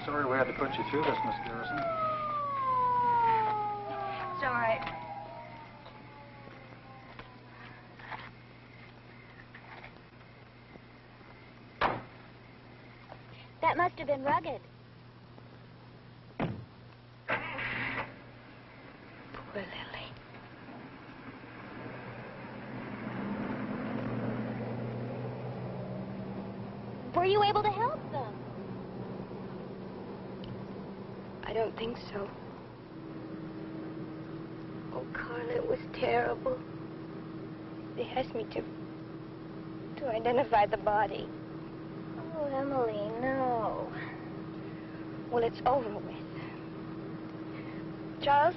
Sorry we had to put you through this, Miss Garrison. It's all right. That must have been rugged. Poor Lily. Were you able to help them? I don't think so. Oh, Carla, it was terrible. They asked me to identify the body. Oh, Emily, no. Well, it's over with. Charles,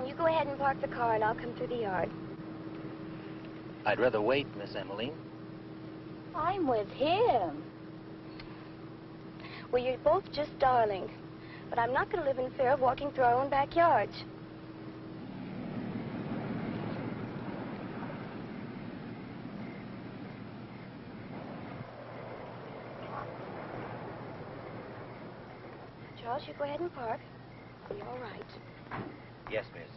you go ahead and park the car and I'll come through the yard. I'd rather wait, Miss Emmaline. I'm with him. Well, you're both just darlings. But I'm not going to live in fear of walking through our own backyards. Charles, you go ahead and park. Be all right. Yes, miss.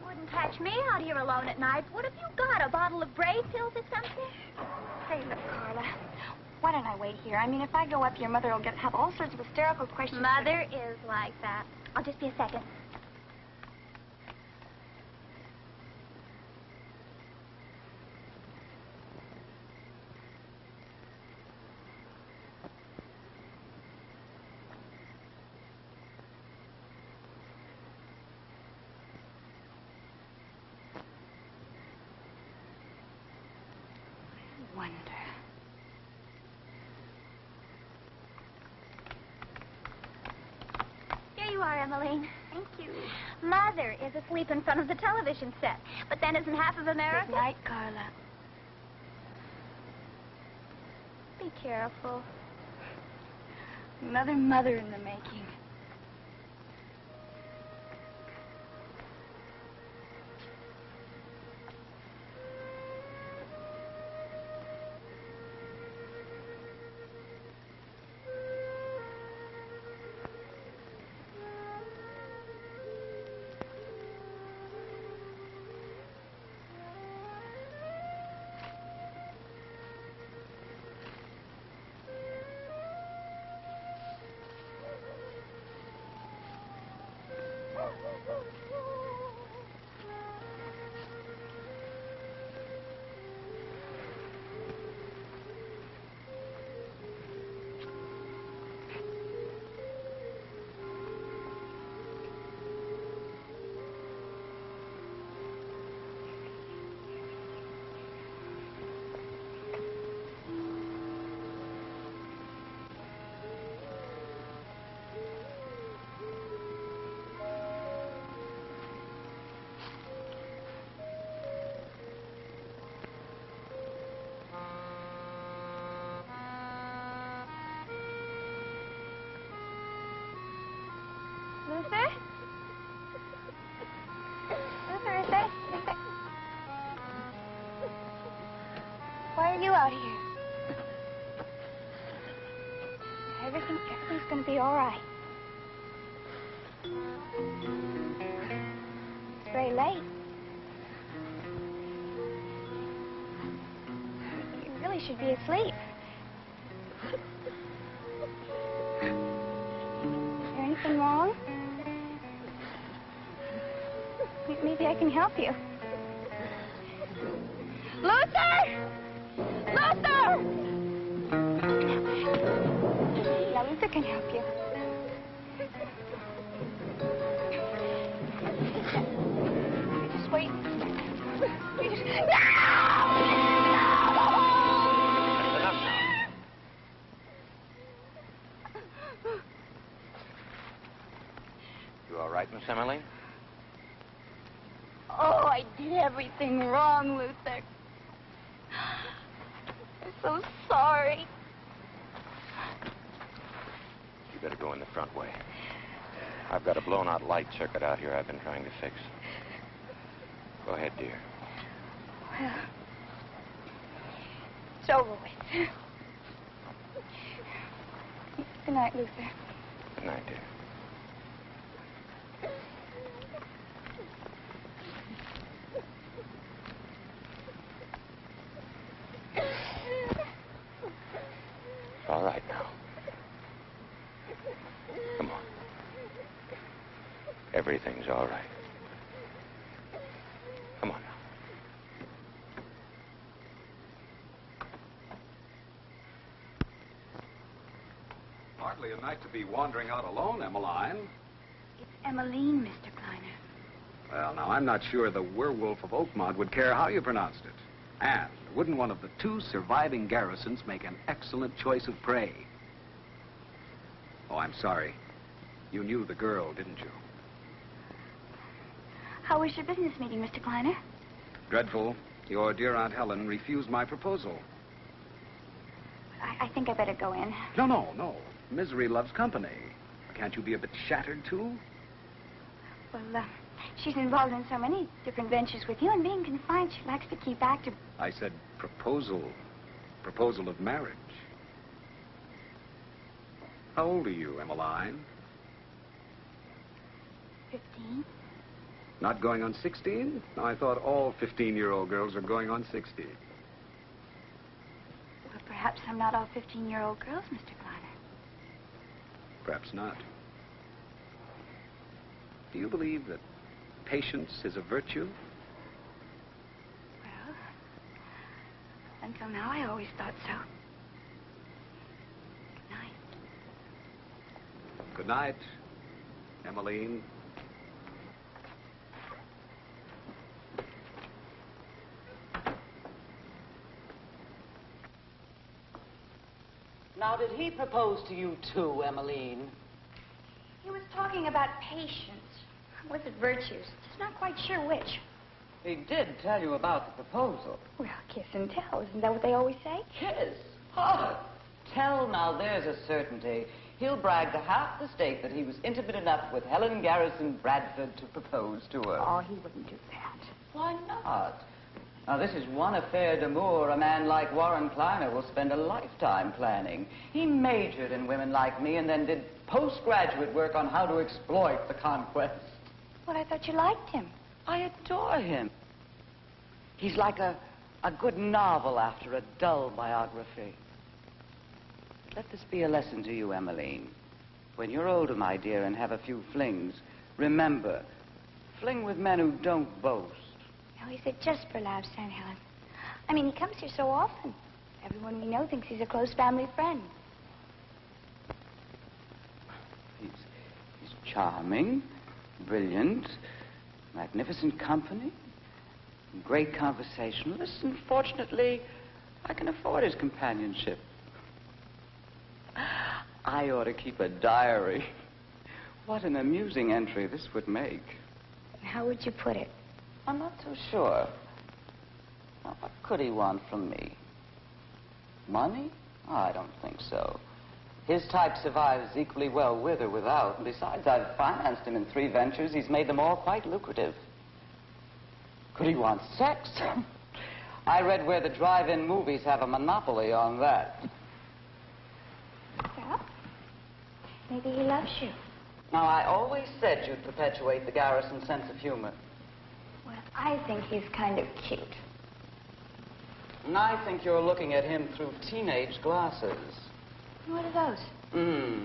Wouldn't catch me out here alone at night. What have you got, a bottle of Brave pills or something? Hey, look, Carla. Why don't I wait here? I mean, if I go up, your mother will have all sorts of hysterical questions. Mother is like that. I'll just be a second. I wonder. Here you are, Emmaline. Thank you. Mother is asleep in front of the television set. But then isn't half of America? Good night, Carla. Be careful. Another mother in the making. Luther? Luther, is that... Why are you out here? Everything's gonna be all right. It's very late. You really should be asleep. Is there anything wrong? Maybe I can help you. Luther! Luther! Yeah, Luther can help you. Just wait. You just... You all right, Miss Emmaline? Oh, I did everything wrong, Luther. I'm so sorry. You better go in the front way. I've got a blown-out light circuit out here I've been trying to fix. Go ahead, dear. Well, it's over with. Good night, Luther. Good night, dear. All right now. Come on. Everything's all right. Come on now. Hardly a night to be wandering out alone, Emmeline. It's Emmaline, Mr. Kleiner. Well, now, I'm not sure the werewolf of Oakmont would care how you pronounced it. And wouldn't one of the two surviving Garrisons make an excellent choice of prey? Oh, I'm sorry. You knew the girl, didn't you? How was your business meeting, Mr. Kleiner? Dreadful. Your dear Aunt Helen refused my proposal. I think I better go in. No. Misery loves company. Can't you be a bit shattered, too? Well, she's involved in so many different ventures with you, and being confined, she likes to keep active. I said proposal. Proposal of marriage. How old are you, Emmeline? 15. Not going on 16? No, I thought all 15-year-old girls are going on 60. Well, perhaps I'm not all 15-year-old girls, Mr. Kleiner. Perhaps not. Do you believe that patience is a virtue? Well, until now, I always thought so. Good night. Good night, Emmeline. Now, did he propose to you too, Emmeline? He was talking about patience. Was it virtues? Just not quite sure which. He did tell you about the proposal. Well, kiss and tell. Isn't that what they always say? Kiss? Oh, tell now, there's a certainty. He'll brag to half the state that he was intimate enough with Helen Garrison Bradford to propose to her. Oh, he wouldn't do that. Why not? Now, this is one affair d'amour a man like Warren Kleiner will spend a lifetime planning. He majored in women like me and then did postgraduate work on how to exploit the conquest. Well, I thought you liked him. I adore him. He's like a good novel after a dull biography. Let this be a lesson to you, Emmeline. When you're older, my dear, and have a few flings, remember, fling with men who don't boast. No, he said just for laughs, Aunt Helen. I mean, he comes here so often. Everyone we know thinks he's a close family friend. He's charming, brilliant, magnificent company, great conversationalist, and fortunately, I can afford his companionship. I ought to keep a diary. What an amusing entry this would make. How would you put it? I'm not so sure. Now, what could he want from me? Money? Oh, I don't think so. His type survives equally well with or without. And besides, I've financed him in 3 ventures. He's made them all quite lucrative. Could he want sex? I read where the drive-in movies have a monopoly on that. Well, maybe he loves you. Now, I always said you'd perpetuate the Garrison sense of humor. Well, I think he's kind of cute. And I think you're looking at him through teenage glasses. What are those?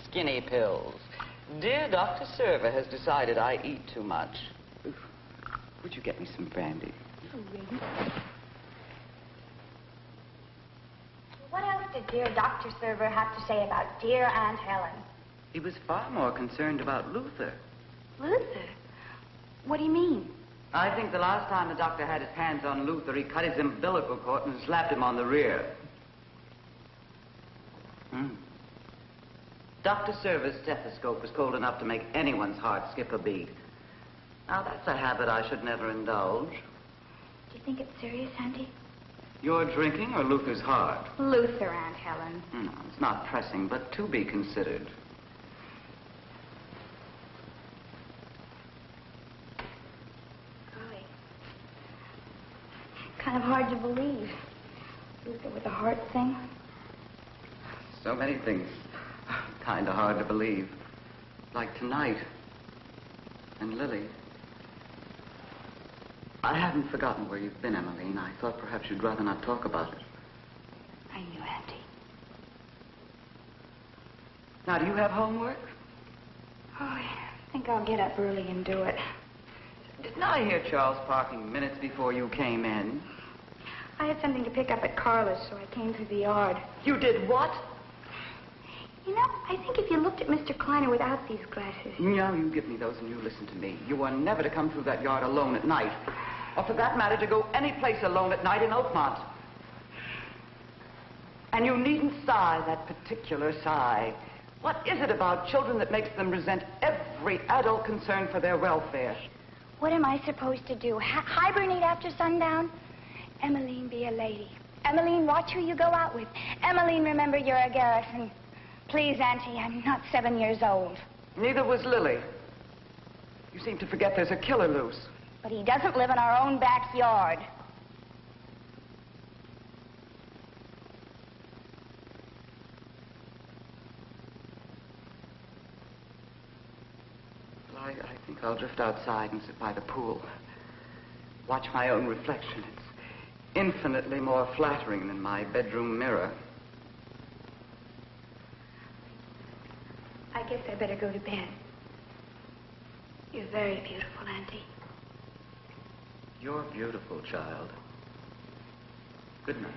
Skinny pills. Dear Dr. Server has decided I eat too much. Would you get me some brandy? Oh, really? What else did dear Dr. Server have to say about dear Aunt Helen? He was far more concerned about Luther. Luther? What do you mean? I think the last time the doctor had his hands on Luther, he cut his umbilical cord and slapped him on the rear. Dr. Server's stethoscope was cold enough to make anyone's heart skip a beat. Now, that's a habit I should never indulge. Do you think it's serious, Auntie? Your drinking or Luther's heart? Luther, Aunt Helen. No, it's not pressing, but to be considered. Golly. Kind of hard to believe. Luther with a heart thing. So many things kind of hard to believe. Like tonight. And Lily. I haven't forgotten where you've been, Emmaline. I thought perhaps you'd rather not talk about it. I knew, Auntie. Now, do you have homework? Oh, I think I'll get up early and do it. Didn't I hear Charles parking minutes before you came in? I had something to pick up at Carla's, so I came through the yard. You did what? You know, I think if you looked at Mr. Kleiner without these glasses... No, you give me those and you listen to me. You are never to come through that yard alone at night. Or for that matter, to go any place alone at night in Oakmont. And you needn't sigh that particular sigh. What is it about children that makes them resent every adult concern for their welfare? What am I supposed to do? Hibernate after sundown? Emmaline, be a lady. Emmaline, watch who you go out with. Emmaline, remember you're a Garrison. Please, Auntie, I'm not 7 years old. Neither was Lily. You seem to forget there's a killer loose. But he doesn't live in our own backyard. Well, I think I'll drift outside and sit by the pool. Watch my own reflection. It's infinitely more flattering than my bedroom mirror. I guess I better go to bed. You're very beautiful, Auntie. You're beautiful, child. Good night.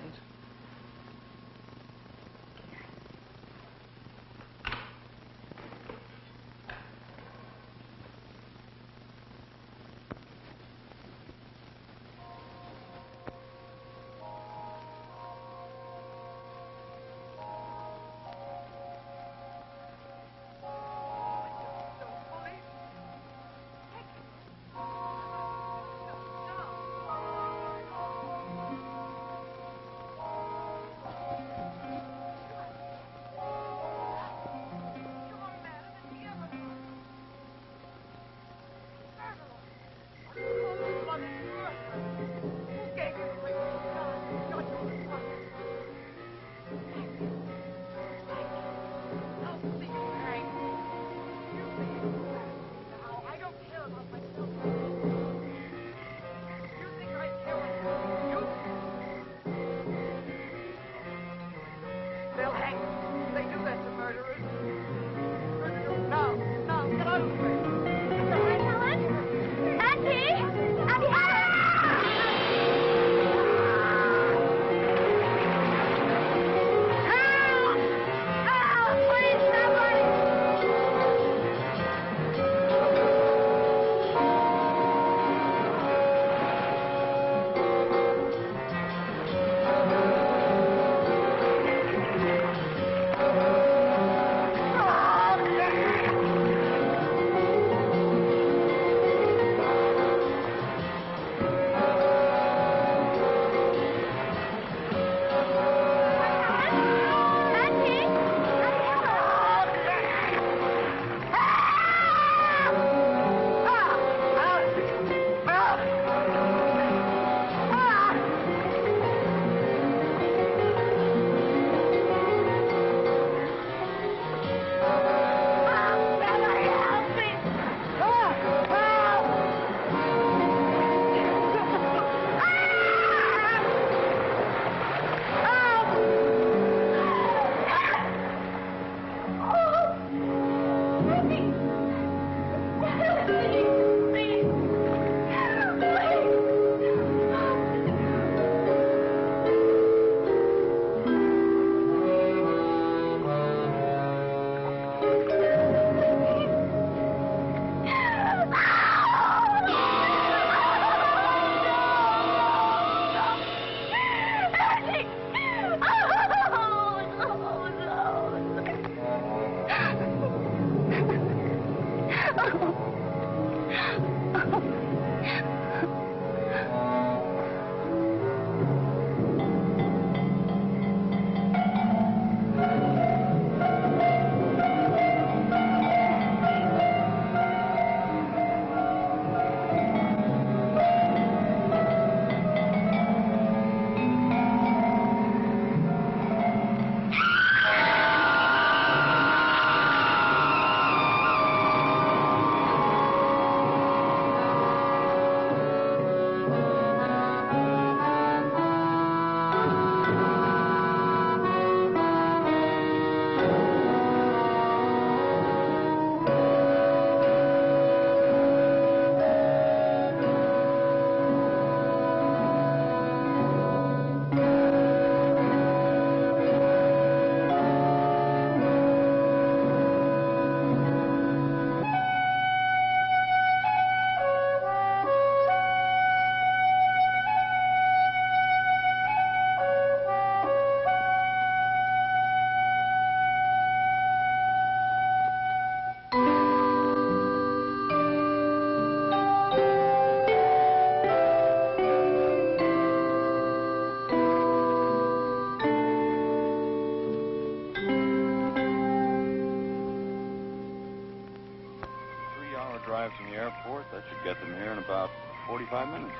2-hour drive from the airport. That should get them here in about 45 minutes.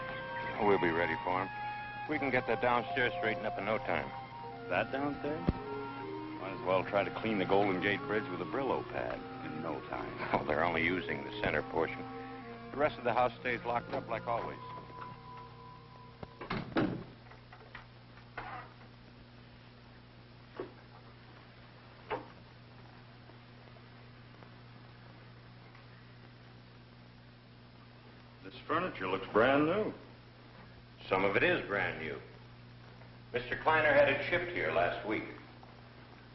We'll be ready for them. We can get that downstairs straightened up in no time. That downstairs? Might as well try to clean the Golden Gate Bridge with a Brillo pad in no time. Oh, they're only using the center portion. The rest of the house stays locked up like always. This furniture looks brand new. Some of it is brand new. Mr. Kleiner had it shipped here last week.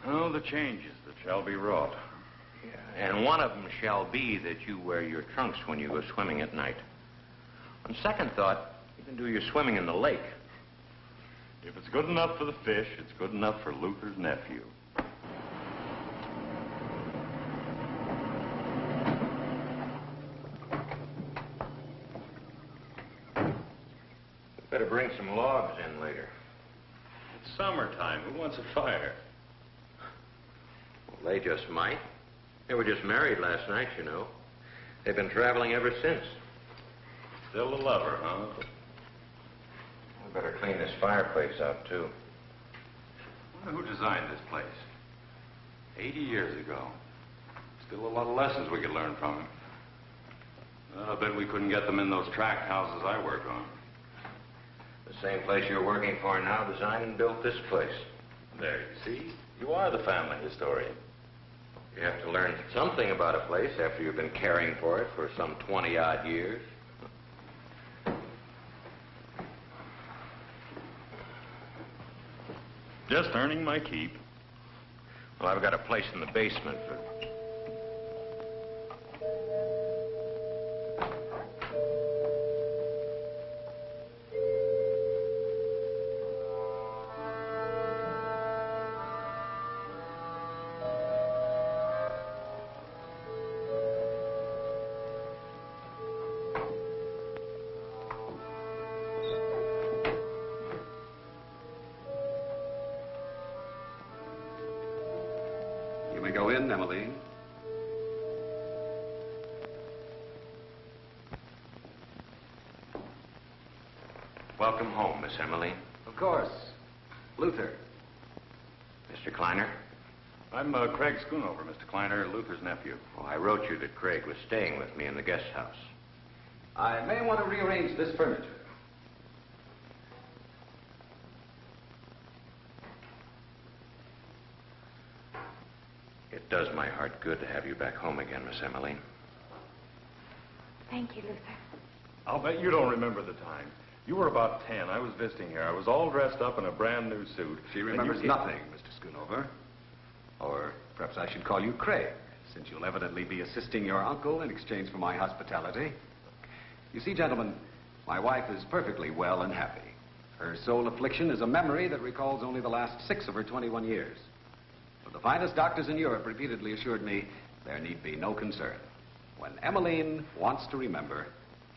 Oh, the changes that shall be wrought. Yeah, and one of them shall be that you wear your trunks when you go swimming at night. On second thought, you can do your swimming in the lake. If it's good enough for the fish, it's good enough for Luther's nephew. Better bring some logs in later. It's summertime. Who wants a fire? Well, they just might. They were just married last night, you know. They've been traveling ever since. Still a lover, huh? We better clean this fireplace out, too. I wonder who designed this place? 80 years ago. Still a lot of lessons we could learn from him. Well, I bet we couldn't get them in those tract houses I work on. The same place you're working for now designed and built this place. There, you see? You are the family historian. You have to learn something about a place after you've been caring for it for some 20-odd years. Just earning my keep. Well, I've got a place in the basement for... You may go in, Emmaline. Welcome home, Miss Emily. Of course. Luther. Mr. Kleiner? I'm Craig Schoonover, Mr. Kleiner, Luther's nephew. Oh, I wrote you that Craig was staying with me in the guest house. I may want to rearrange this furniture. It does my heart good to have you back home again, Miss Emily. Thank you, Luther. I'll bet you don't remember the time. You were about 10. I was visiting here. I was all dressed up in a brand new suit. She remembers nothing, Mr. Schoonover. Or perhaps I should call you Craig, since you'll evidently be assisting your uncle in exchange for my hospitality. You see, gentlemen, my wife is perfectly well and happy. Her sole affliction is a memory that recalls only the last 6 of her 21 years. But the finest doctors in Europe repeatedly assured me there need be no concern. When Emmaline wants to remember,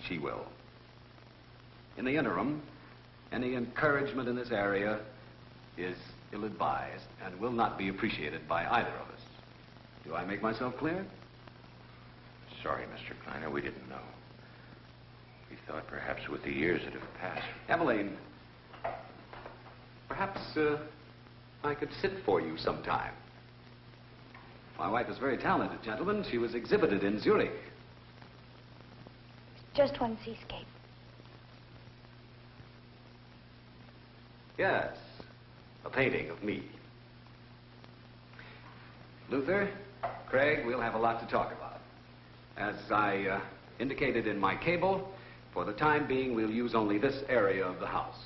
she will. In the interim, any encouragement in this area is ill-advised and will not be appreciated by either of us. Do I make myself clear? Sorry, Mr. Kleiner, we didn't know. We thought perhaps with the years it had passed. Emmaline, perhaps I could sit for you sometime. My wife is very talented, gentlemen. She was exhibited in Zurich. Just one seascape. Yes, a painting of me. Luther, Craig, we'll have a lot to talk about. As I indicated in my cable, for the time being, we'll use only this area of the house.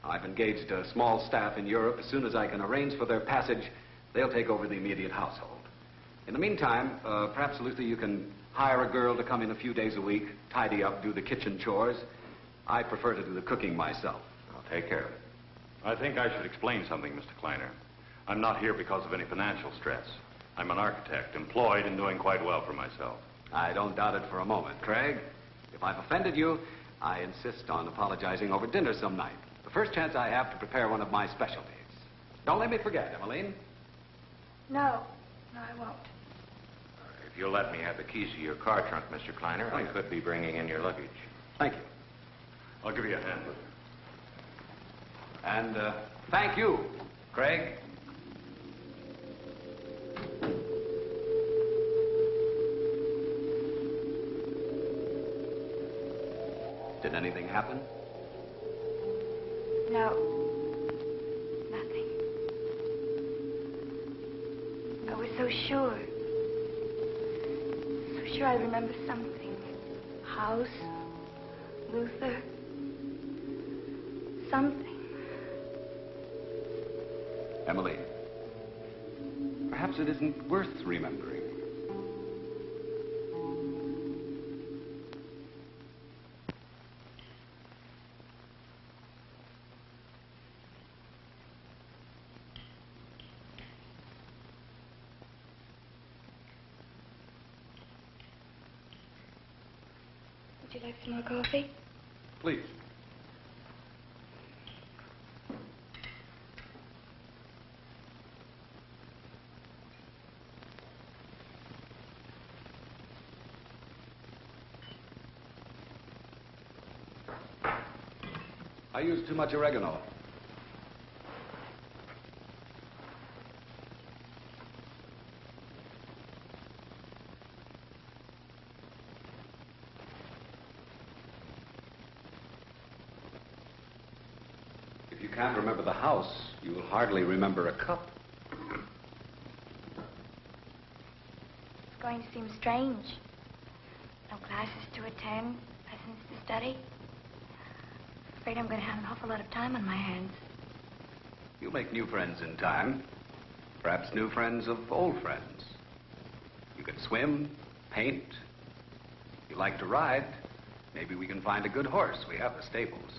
I've engaged a small staff in Europe. As soon as I can arrange for their passage, they'll take over the immediate household. In the meantime, perhaps, Luther, you can hire a girl to come in a few days a week, tidy up, do the kitchen chores. I prefer to do the cooking myself. I'll take care of it. I think I should explain something, Mr. Kleiner. I'm not here because of any financial stress. I'm an architect, employed and doing quite well for myself. I don't doubt it for a moment, Craig. If I've offended you, I insist on apologizing over dinner some night. The first chance I have to prepare one of my specialties. Don't let me forget, Emmaline. No, I won't. If you'll let me have the keys to your car trunk, Mr. Kleiner, I could be bringing in your luggage. Thank you. I'll give you a hand with it. And thank you, Craig. Did anything happen? No. Nothing. I was so sure. So sure I remember something. House. Luther. Something. Emily, perhaps it isn't worth remembering. Would you like some more coffee? Please. I used too much oregano. If you can't remember the house, you will hardly remember a cup. It's going to seem strange. No classes to attend, lessons to study. Afraid I'm going to have an awful lot of time on my hands. You'll make new friends in time. Perhaps new friends of old friends. You can swim, paint. If you like to ride, maybe we can find a good horse. We have the stables.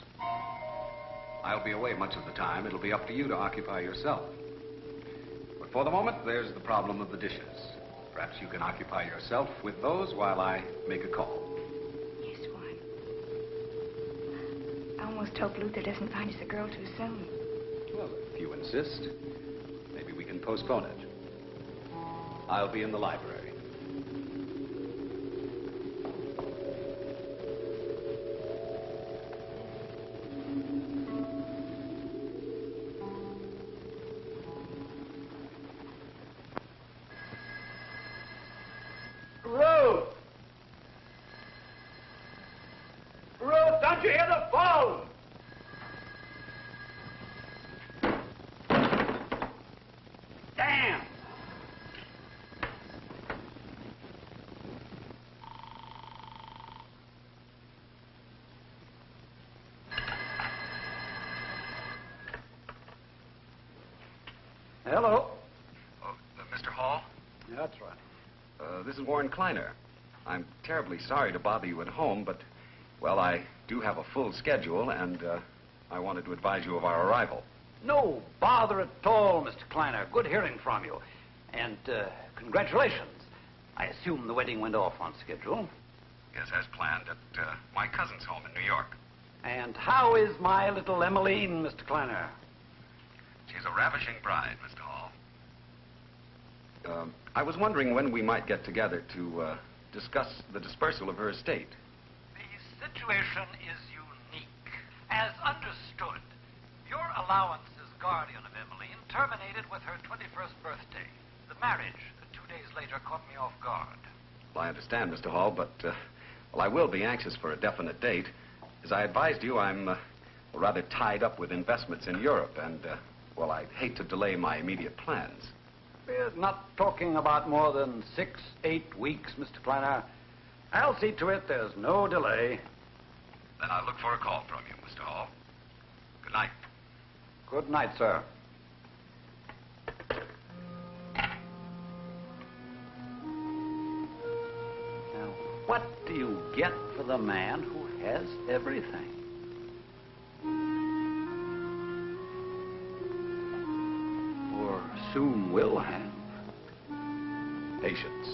I'll be away much of the time. It'll be up to you to occupy yourself. But for the moment, there's the problem of the dishes. Perhaps you can occupy yourself with those while I make a call. Yes, Warren. I almost hope Luther doesn't find us a girl too soon. Well, if you insist, maybe we can postpone it. I'll be in the library. Ruth! Ruth, don't you hear the phone? Damn! Hello? Oh, Mr. Hall? Yeah, that's right. This is Warren Kleiner. I'm terribly sorry to bother you at home, but, well, I do have a full schedule, and I wanted to advise you of our arrival. No bother at all, Mr. Kleiner. Good hearing from you. And congratulations. I assume the wedding went off on schedule. Yes, as planned, at my cousin's home in New York. And how is my little Emmaline, Mr. Kleiner? She's a ravishing bride, Mr. Hall. I was wondering when we might get together to discuss the dispersal of her estate. The situation is unique. As understood, your allowance as guardian of Emmaline terminated with her 21st birthday. The marriage 2 days later caught me off guard. Well, I understand, Mr. Hall, but, well, I will be anxious for a definite date. As I advised you, I'm rather tied up with investments in Europe, and, well, I'd hate to delay my immediate plans. We're not talking about more than 6-8 weeks, Mr. Kleiner. I'll see to it there's no delay. Then I'll look for a call from you, Mr. Hall. Good night. Good night, sir. Now, what do you get for the man who has everything? Or soon will have. Patience.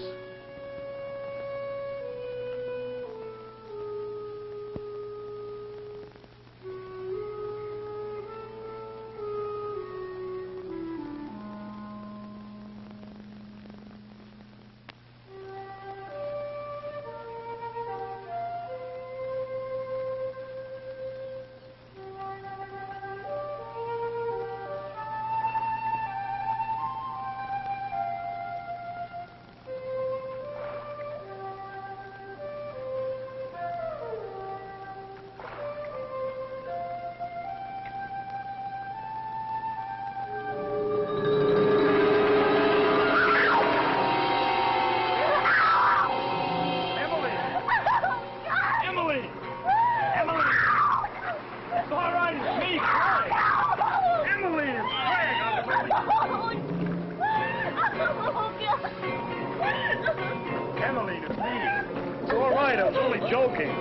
joking.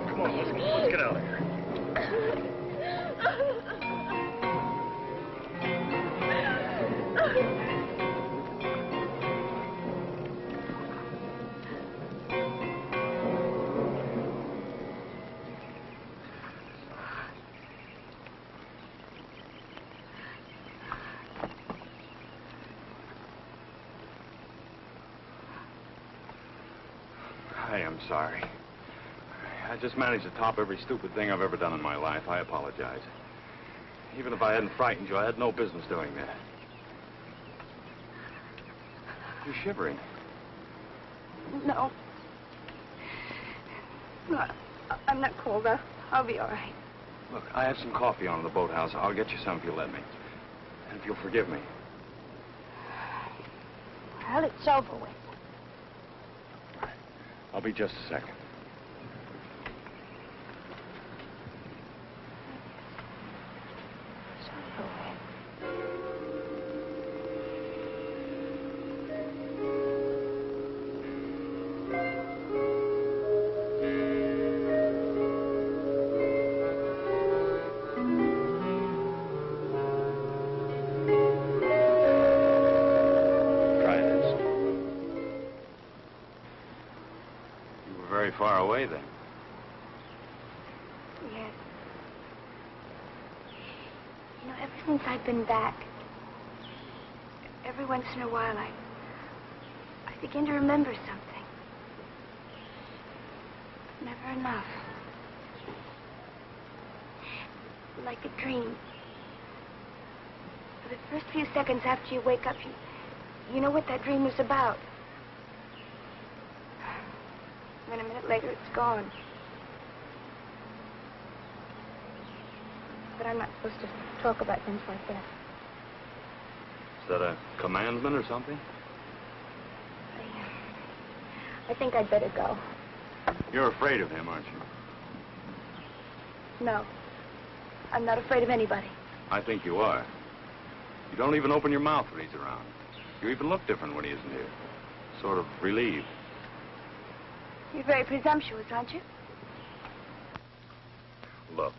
Come on, let's get out of here. I am sorry. I just managed to top every stupid thing I've ever done in my life. I apologize. Even if I hadn't frightened you, I had no business doing that. You're shivering. No. No, I'm not cold. I'll be all right. Look, I have some coffee on in the boathouse. I'll get you some if you'll let me. And if you'll forgive me. Well, it's over with. I'll be just a second. It's over with. Far away, then. Yes. You know, ever since I've been back, every once in a while, I begin to remember something. But never enough. Like a dream. For the first few seconds after you wake up, you know what that dream was about. Then a minute later, it's gone. But I'm not supposed to talk about things like that. Is that a commandment or something? I think I'd better go. You're afraid of him, aren't you? No. I'm not afraid of anybody. I think you are. You don't even open your mouth when he's around. You even look different when he isn't here. Sort of relieved. You're very presumptuous, aren't you? Look,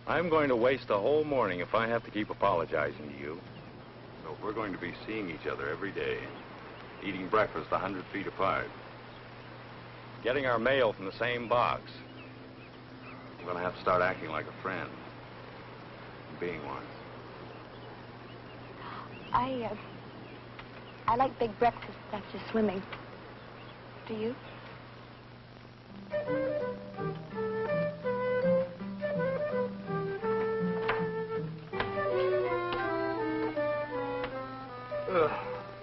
I'm going to waste a whole morning if I have to keep apologizing to you. So if we're going to be seeing each other every day, eating breakfast 100 feet apart, getting our mail from the same box, I'm going to have to start acting like a friend. Being one. I like big breakfasts after swimming. Do you?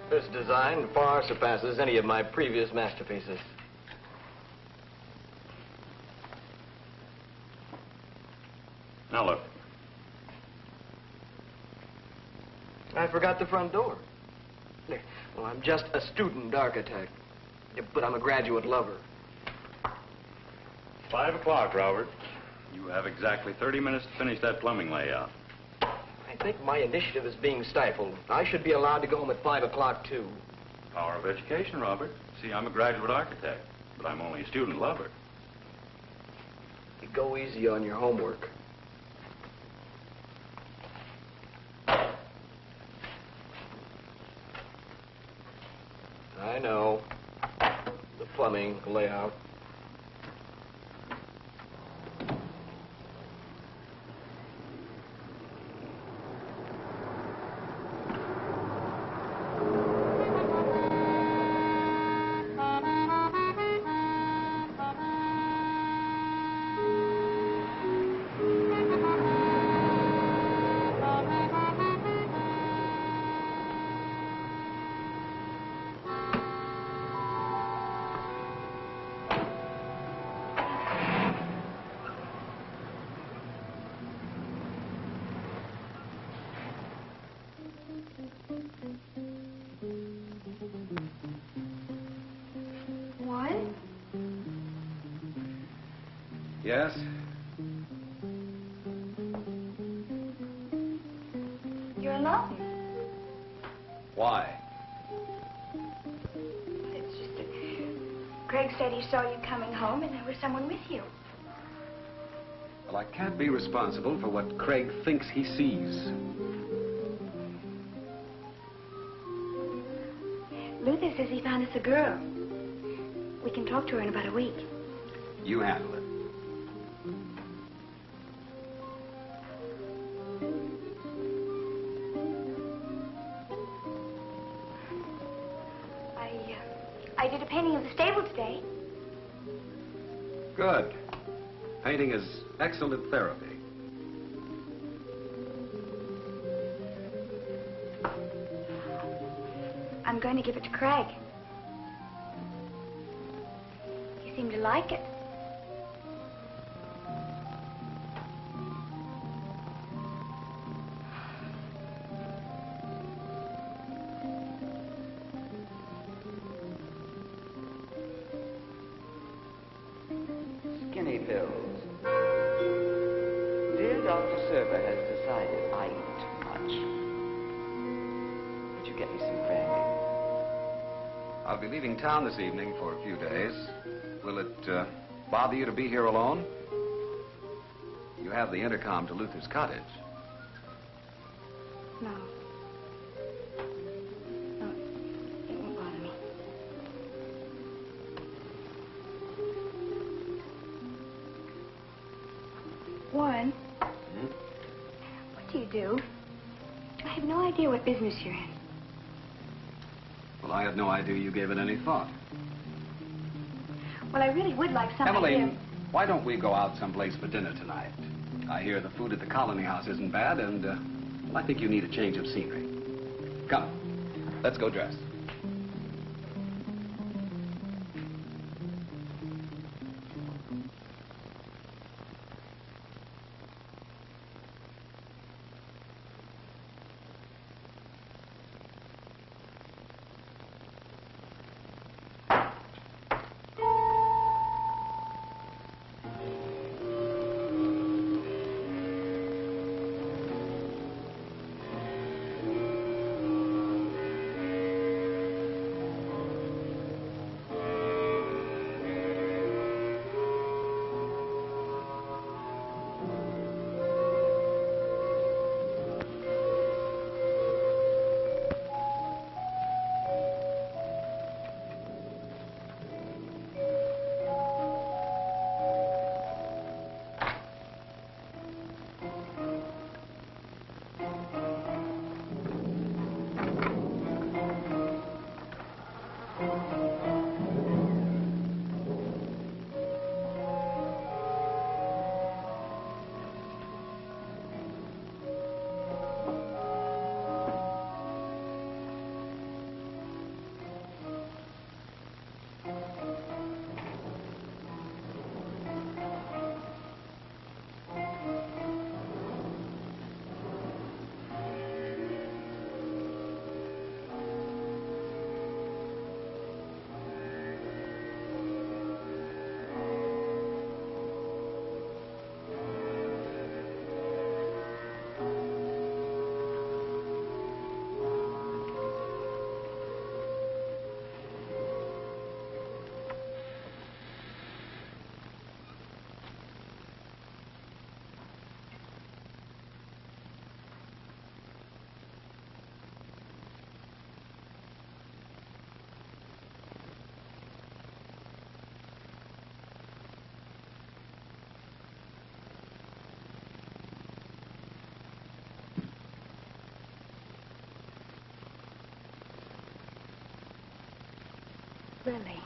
This design far surpasses any of my previous masterpieces. Now look. I forgot the front door. Well, I'm just a student architect, but I'm a graduate lover. 5 o'clock, Robert. You have exactly 30 minutes to finish that plumbing layout. I think my initiative is being stifled. I should be allowed to go home at 5 o'clock, too. Power of education, Robert. See, I'm a graduate architect, but I'm only a student lover. You go easy on your homework. I know. The plumbing layout. Yes? You're alone. Why? It's just a Craig said he saw you coming home and there was someone with you. Well, I can't be responsible for what Craig thinks he sees. Luther says he found us a girl. We can talk to her in about a week. You handle it. I did a painting of the stable today. Good. Painting is excellent therapy. I'm going to give it to Craig. You seem to like it. Skinny pills. Dear Dr. Server has decided I eat too much. Would you get me some brandy? I'll be leaving town this evening for a few days. Will it bother you to be here alone? You have the intercom to Luther's cottage. No. No, it won't bother me. Warren. Hmm? What do you do? I have no idea what business you're in. Well, I had no idea you gave it any thought. Well, I really would like some Emmeline, idea. why don't we go out someplace for dinner tonight? I hear the food at the Colony House isn't bad, and well, I think you need a change of scenery. Come, let's go dress. Really? Really?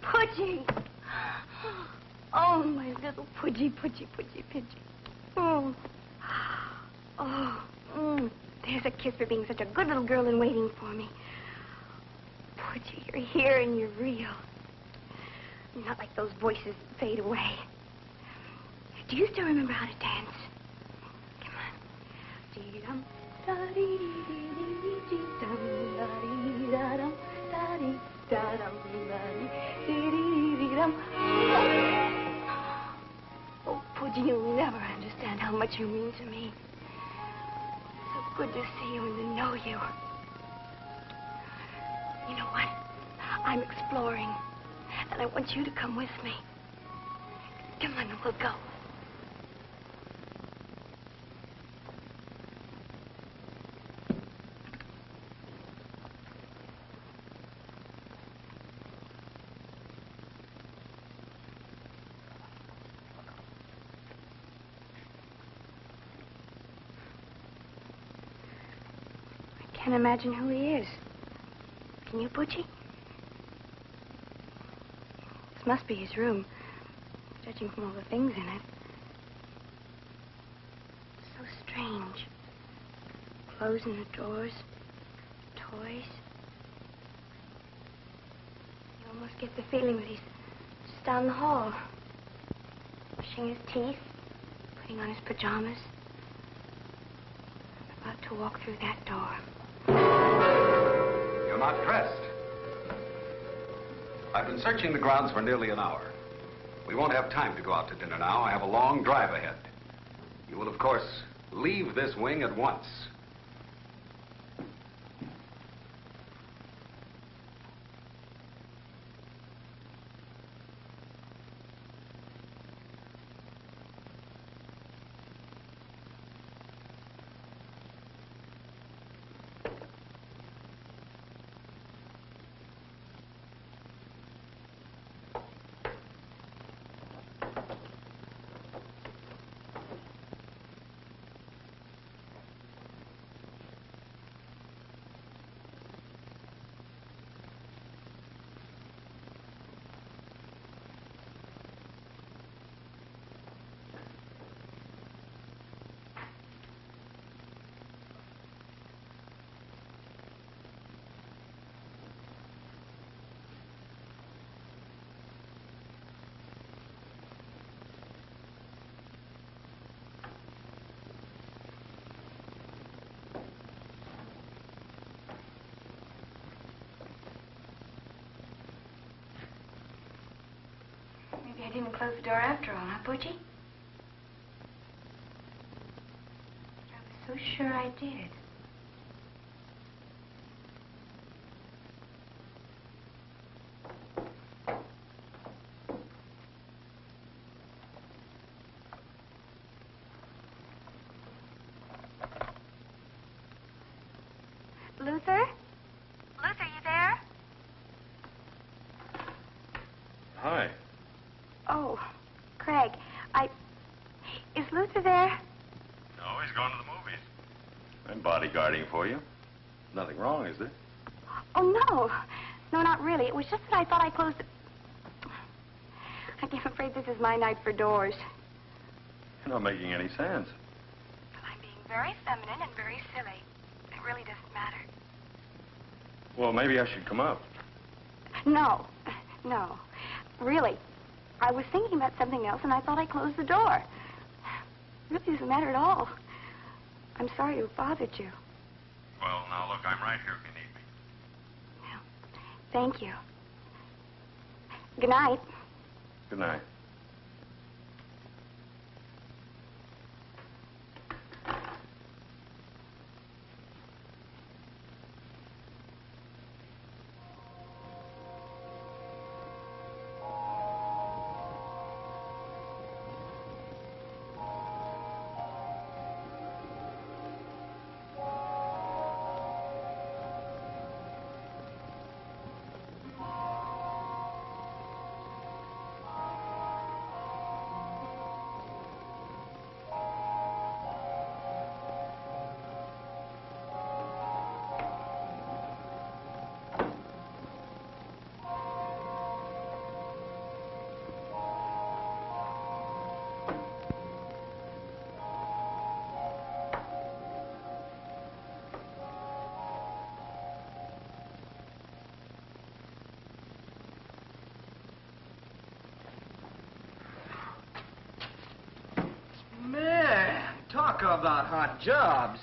Pudgy! Oh, my little Pudgy, Pudgy, Pudgy, Pudgy. Oh. Oh, there's a kiss for being such a good little girl and waiting for me. Pudgy, you're here and you're real. You're not like those voices that fade away. Do you still remember how to dance? Come on. Dee-dum, da-dee-dee-dee-dee-dee-dum, da-dee-da-dum, da-dee-da-dum, da-dee-dee-dee-dum. Oh, Pudgy, you'll never understand how much you mean to me. So good to see you and to know you. You know what? I'm exploring, and I want you to come with me. Come on, we'll go. I can't imagine who he is. Can you, Butchie? This must be his room, judging from all the things in it. So strange. Clothes in the drawers, toys. You almost get the feeling that he's just down the hall, brushing his teeth, putting on his pajamas, about to walk through that door. You're not dressed. I've been searching the grounds for nearly an hour. We won't have time to go out to dinner now. I have a long drive ahead. You will, of course, leave this wing at once. Maybe I didn't close the door after all, huh, Butchie? I was so sure I did. Luther? Luther, you there? Hi. Oh, Craig, Is Luther there? No, he's gone to the movies. I'm bodyguarding for you. Nothing wrong, is there? Oh, no. No, not really. It was just that I thought I closed it. I'm afraid this is my night for doors. You're not making any sense. Well, I'm being very feminine and very silly. It really doesn't matter. Well, maybe I should come up. No. No. Really. I was thinking about something else, and I thought I closed the door. It really doesn't matter at all. I'm sorry to have bothered you. Well, now, look, I'm right here if you need me. Well, thank you. Good night. Good night. about hot jobs.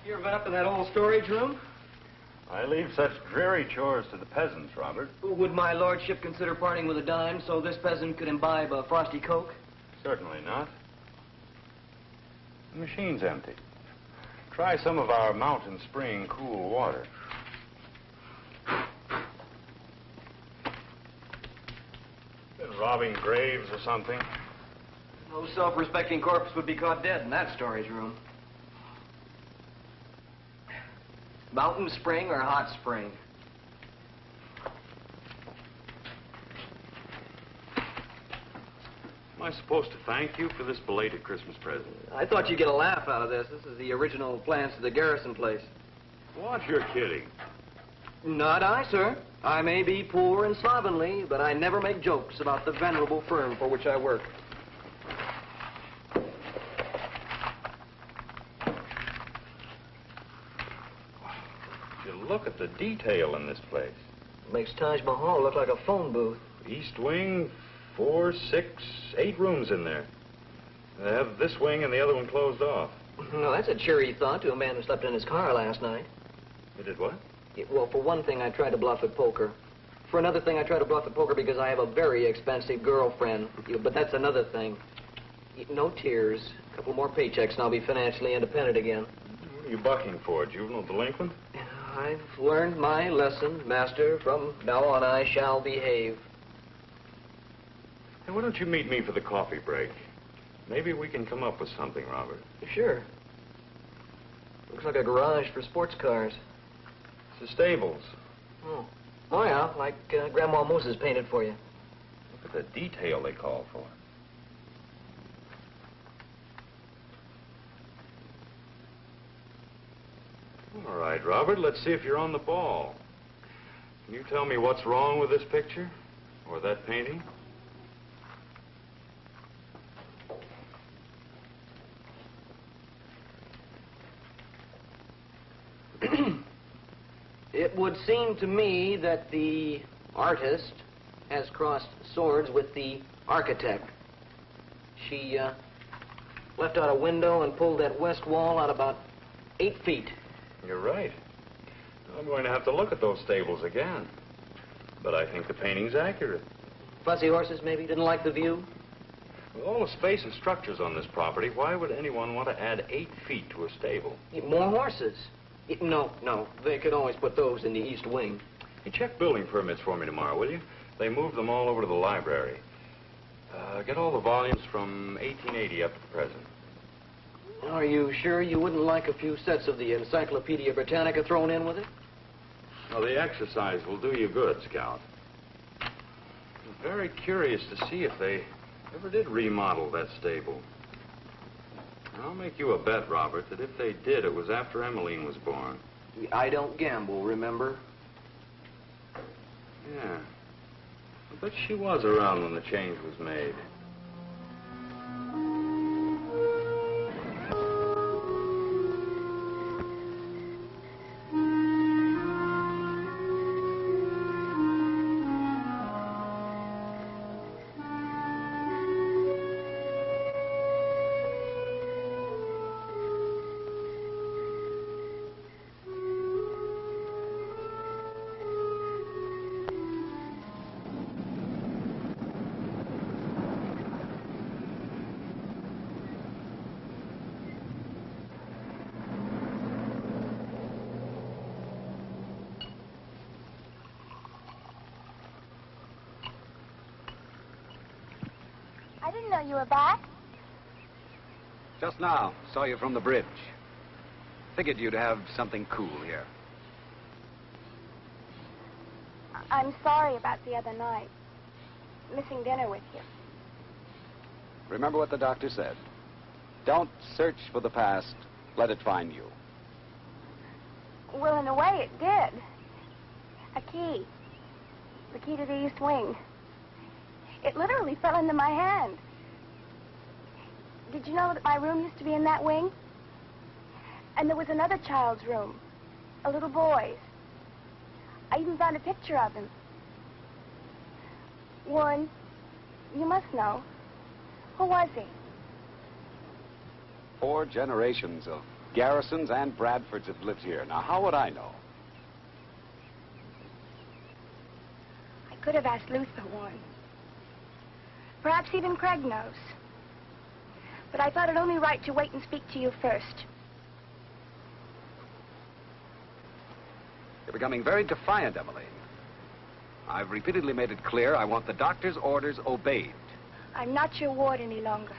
You ever been up in that old storage room? I leave such dreary chores to the peasants, Robert. Would my lordship consider parting with a dime so this peasant could imbibe a frosty Coke? Certainly not. The machine's empty. Try some of our mountain spring cool water. Been robbing graves or something? No self-respecting corpse would be caught dead in that storage room. Mountain spring or hot spring? Am I supposed to thank you for this belated Christmas present? I thought you'd get a laugh out of this. This is the original plans to the Garrison place. What? You're kidding. Not I, sir. I may be poor and slovenly, but I never make jokes about the venerable firm for which I work. You look at the detail in this place. Makes Taj Mahal look like a phone booth. East wing, 4, 6, 8 rooms in there. They have this wing and the other one closed off. Well, that's a cheery thought to a man who slept in his car last night. You did what? Well, for one thing, I tried to bluff at poker. For another thing, I tried to bluff at poker because I have a very expensive girlfriend. But that's another thing. No tears. A couple more paychecks and I'll be financially independent again. What are you bucking for, juvenile delinquent? I've learned my lesson, master. From now on, I shall behave. Hey, why don't you meet me for the coffee break? Maybe we can come up with something, Robert. Sure. Looks like a garage for sports cars. It's the stables. Oh. Oh, yeah, like Grandma Moses painted for you. Look at the detail they call for. All right, Robert, let's see if you're on the ball. Can you tell me what's wrong with this picture? Or that painting? It would seem to me that the artist has crossed swords with the architect. She left out a window and pulled that west wall out about 8 feet. You're right. I'm going to have to look at those stables again. But I think the painting's accurate. Fussy horses, maybe? Didn't like the view? With all the space and structures on this property, why would anyone want to add 8 feet to a stable? More horses. No. They could always put those in the east wing. Hey, check building permits for me tomorrow, will you? They moved them all over to the library. Get all the volumes from 1880 up to the present. Are you sure you wouldn't like a few sets of the Encyclopedia Britannica thrown in with it? Well, the exercise will do you good, Scout. I'm very curious to see if they ever did remodel that stable. I'll make you a bet, Robert, that if they did, it was after Emmaline was born. I don't gamble, remember? Yeah. I bet she was around when the change was made. I didn't know you were back. Just now. Saw you from the bridge. Figured you'd have something cool here. I'm sorry about the other night. Missing dinner with you. Remember what the doctor said. Don't search for the past. Let it find you. Well, in a way, it did. A key. The key to the east wing. It literally fell into my hand. Did you know that my room used to be in that wing? And there was another child's room. A little boy's. I even found a picture of him. Warren, you must know. Who was he? 4 generations of Garrisons and Bradfords have lived here. Now, how would I know? I could have asked Luther Warren. Perhaps even Craig knows. But I thought it only right to wait and speak to you first. You're becoming very defiant, Emmaline. I've repeatedly made it clear I want the doctor's orders obeyed. I'm not your ward any longer.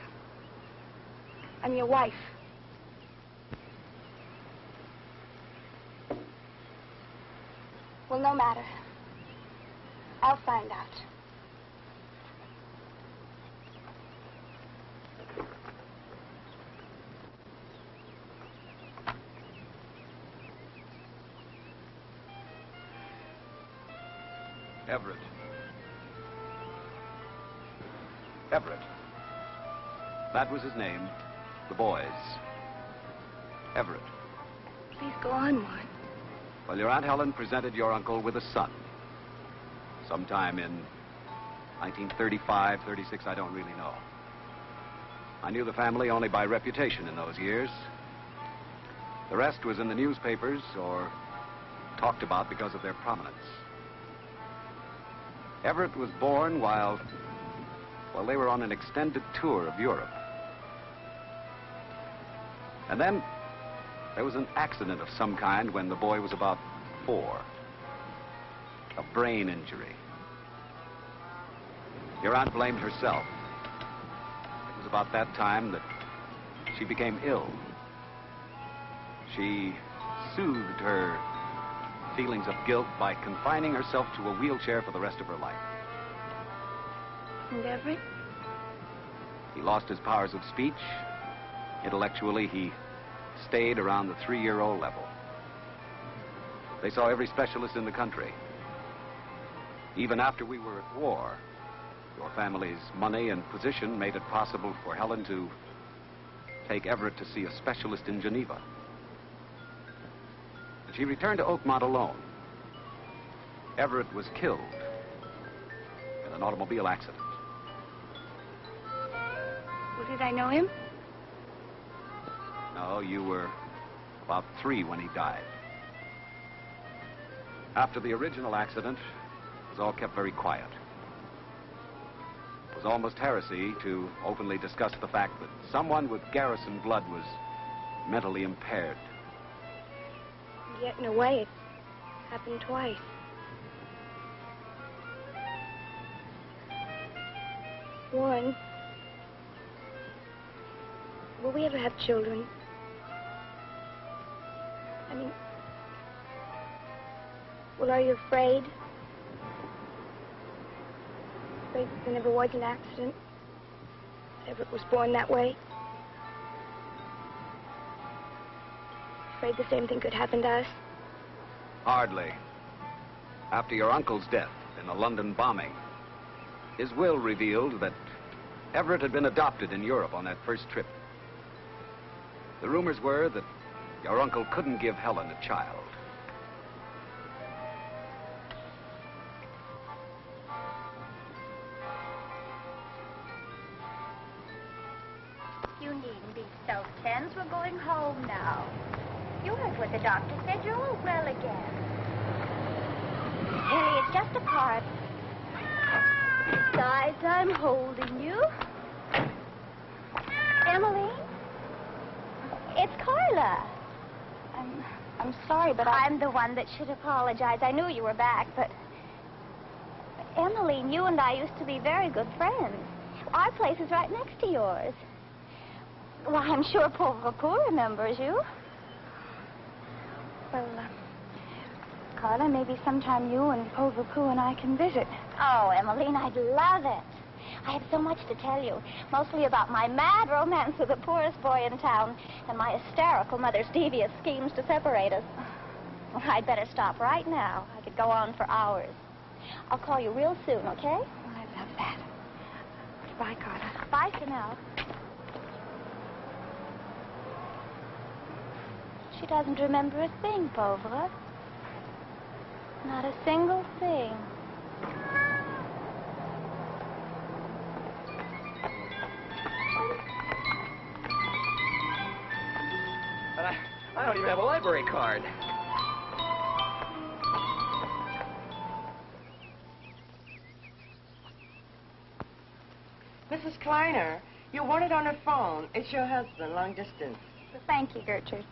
I'm your wife. Well, no matter. I'll find out. Everett. Everett. That was his name. The boy's. Everett. Please go on, Warren. Well, your Aunt Helen presented your uncle with a son. Sometime in 1935, 36, I don't really know. I knew the family only by reputation in those years. The rest was in the newspapers or talked about because of their prominence. Everett was born while they were on an extended tour of Europe. And then there was an accident of some kind when the boy was about 4. A brain injury. Your aunt blamed herself. It was about that time that she became ill. She soothed her feelings of guilt by confining herself to a wheelchair for the rest of her life. And Everett? He lost his powers of speech. Intellectually, he stayed around the 3-year-old level. They saw every specialist in the country. Even after we were at war, your family's money and position made it possible for Helen to take Everett to see a specialist in Geneva. But she returned to Oakmont alone. Everett was killed in an automobile accident. Well, did I know him? No, you were about 3 when he died. After the original accident, it was all kept very quiet. It was almost heresy to openly discuss the fact that someone with Garrison blood was mentally impaired. And yet, in a way, it happened twice. Warren, will we ever have children? I mean, well, are you afraid? Afraid that there never was an accident? Everett was born that way? Afraid the same thing could happen to us? Hardly. After your uncle's death in the London bombing, his will revealed that Everett had been adopted in Europe on that first trip. The rumors were that your uncle couldn't give Helen a child. You needn't be so tense. We're going home now. You heard what the doctor said. You're all well again. Harry, it's just a part. Besides, I'm holding you. Emily? It's Carla. I'm sorry, but I'm the one that should apologize. I knew you were back, but... Emmeline, you and I used to be very good friends. Our place is right next to yours. Well, I'm sure Pauvre Pou remembers you. Well, Carla, maybe sometime you and Pauvre Pou and I can visit. Oh, Emmeline, I'd love it. I have so much to tell you, mostly about my mad romance with the poorest boy in town and my hysterical mother's devious schemes to separate us. Well, I'd better stop right now. I could go on for hours. I'll call you real soon, okay? Oh, I love that. Goodbye, Carla. Bye for now. She doesn't remember a thing, Pauvre. Not a single thing. I don't even have a library card. Mrs. Kleiner, you want it on her phone. It's your husband, long distance. Thank you, Gertrude.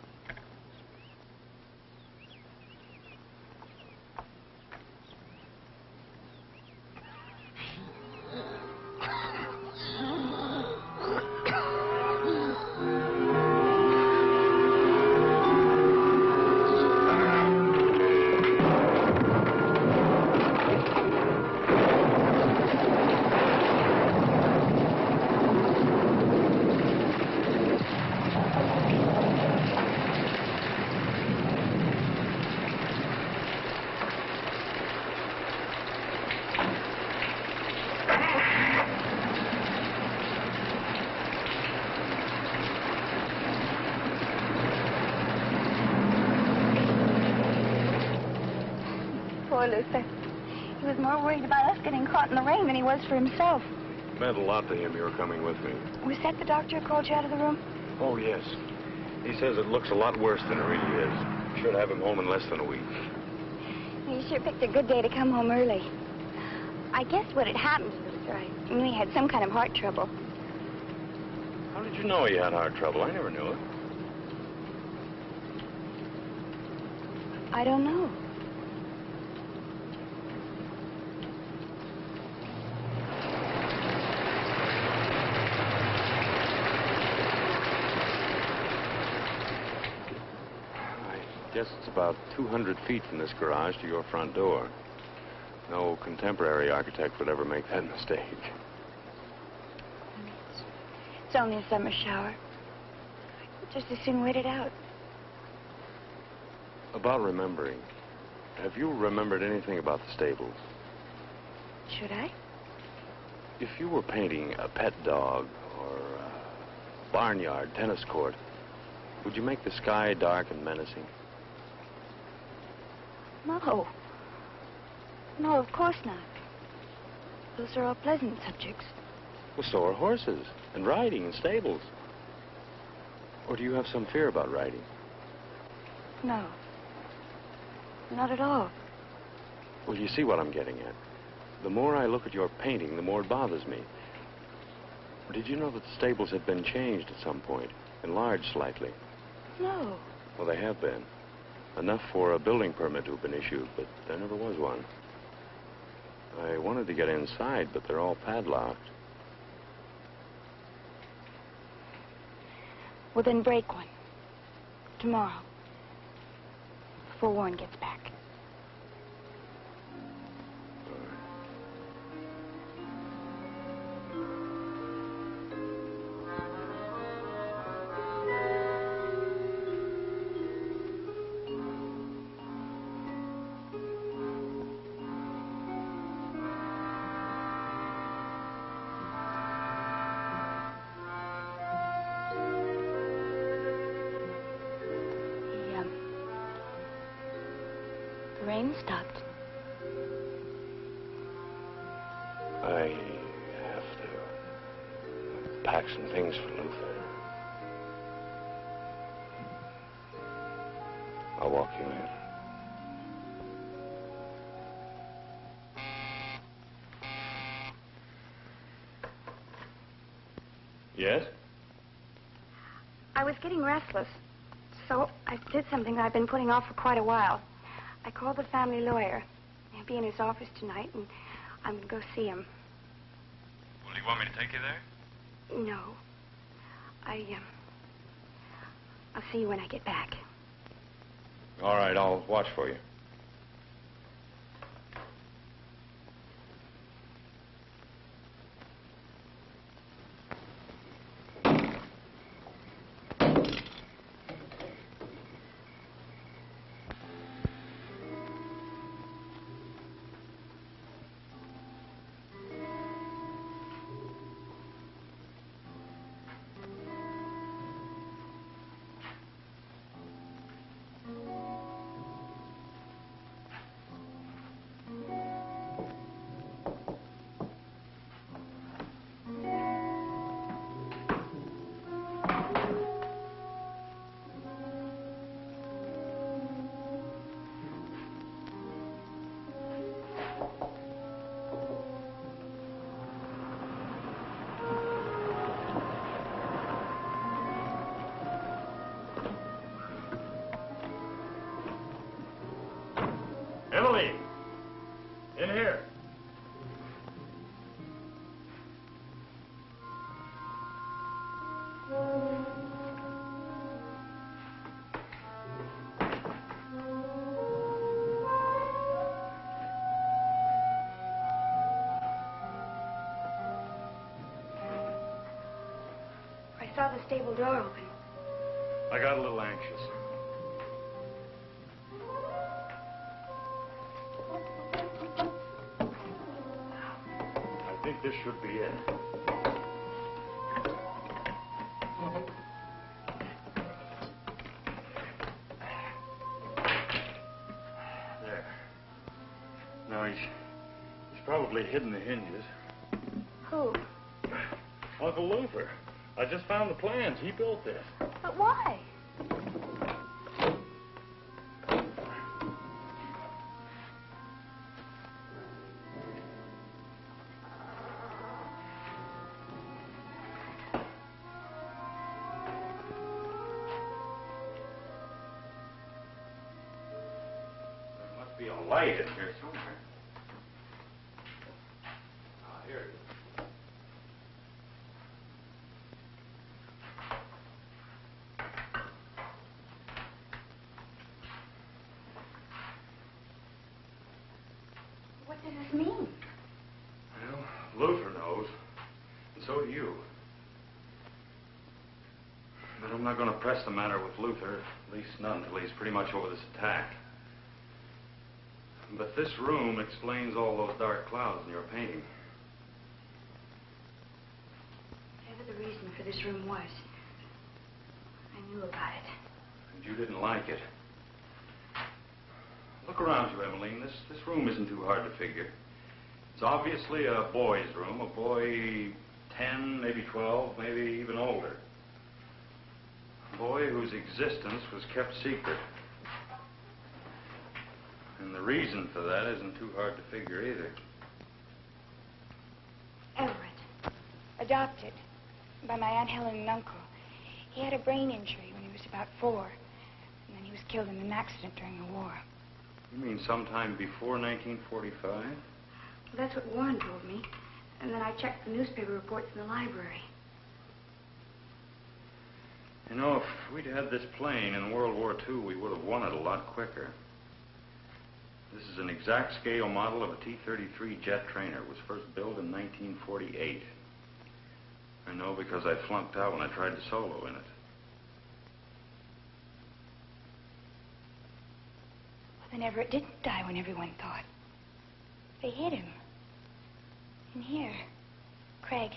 Poor Luther. He was more worried about us getting caught in the rain than he was for himself. It meant a lot to him you were coming with me. Was that the doctor who called you out of the room? Oh, yes. He says it looks a lot worse than it really is. Should have him home in less than a week. You sure picked a good day to come home early. I guess what had happened to Luther, I knew he had some kind of heart trouble. How did you know he had heart trouble? I never knew it. I don't know. I guess it's about 200 feet from this garage to your front door. No contemporary architect would ever make that mistake. It's only a summer shower. Just as soon wait it out. About remembering, have you remembered anything about the stables? Should I? If you were painting a pet dog or a barnyard tennis court, would you make the sky dark and menacing? No. No, of course not. Those are all pleasant subjects. Well, so are horses, and riding, and stables. Or do you have some fear about riding? No. Not at all. Well, you see what I'm getting at. The more I look at your painting, the more it bothers me. Did you know that the stables had been changed at some point, enlarged slightly? No. Well, they have been. Enough for a building permit to have been issued, but there never was one. I wanted to get inside, but they're all padlocked. Well, then break one. Tomorrow. Before Warren gets back. The rain stopped. I have to pack some things for Luther. I'll walk you in. Yes? I was getting restless, so I did something that I've been putting off for quite a while. I called the family lawyer. He'll be in his office tonight, and I'm going to go see him. Will you want me to take you there? No. I'll see you when I get back. All right, I'll watch for you. saw the stable door open. I got a little anxious. I think this should be it. There. Now he's probably hidden the hinges. Who? Uncle Luther. I just found the plans. He built this. But why? There must be a light in here somewhere. Ah, here it is. What does this mean? Well, Luther knows, and so do you. But I'm not going to press the matter with Luther, at least not until he's pretty much over this attack. But this room explains all those dark clouds in your painting. Whatever the reason for this room was, I knew about it. And you didn't like it. Look around you, Emmeline. This room isn't too hard to figure. It's obviously a boy's room, a boy 10, maybe 12, maybe even older. A boy whose existence was kept secret. And the reason for that isn't too hard to figure either. Everett, adopted by my Aunt Helen and uncle. He had a brain injury when he was about 4, and then he was killed in an accident during the war. You mean sometime before 1945? Well, that's what Warren told me, and then I checked the newspaper reports in the library. You know, if we'd had this plane in World War II, we would have won it a lot quicker. This is an exact scale model of a T-33 jet trainer. It was first built in 1948. I know because I flunked out when I tried to solo in it. Well, then Everett didn't die when everyone thought. They hid him. In here. Craig.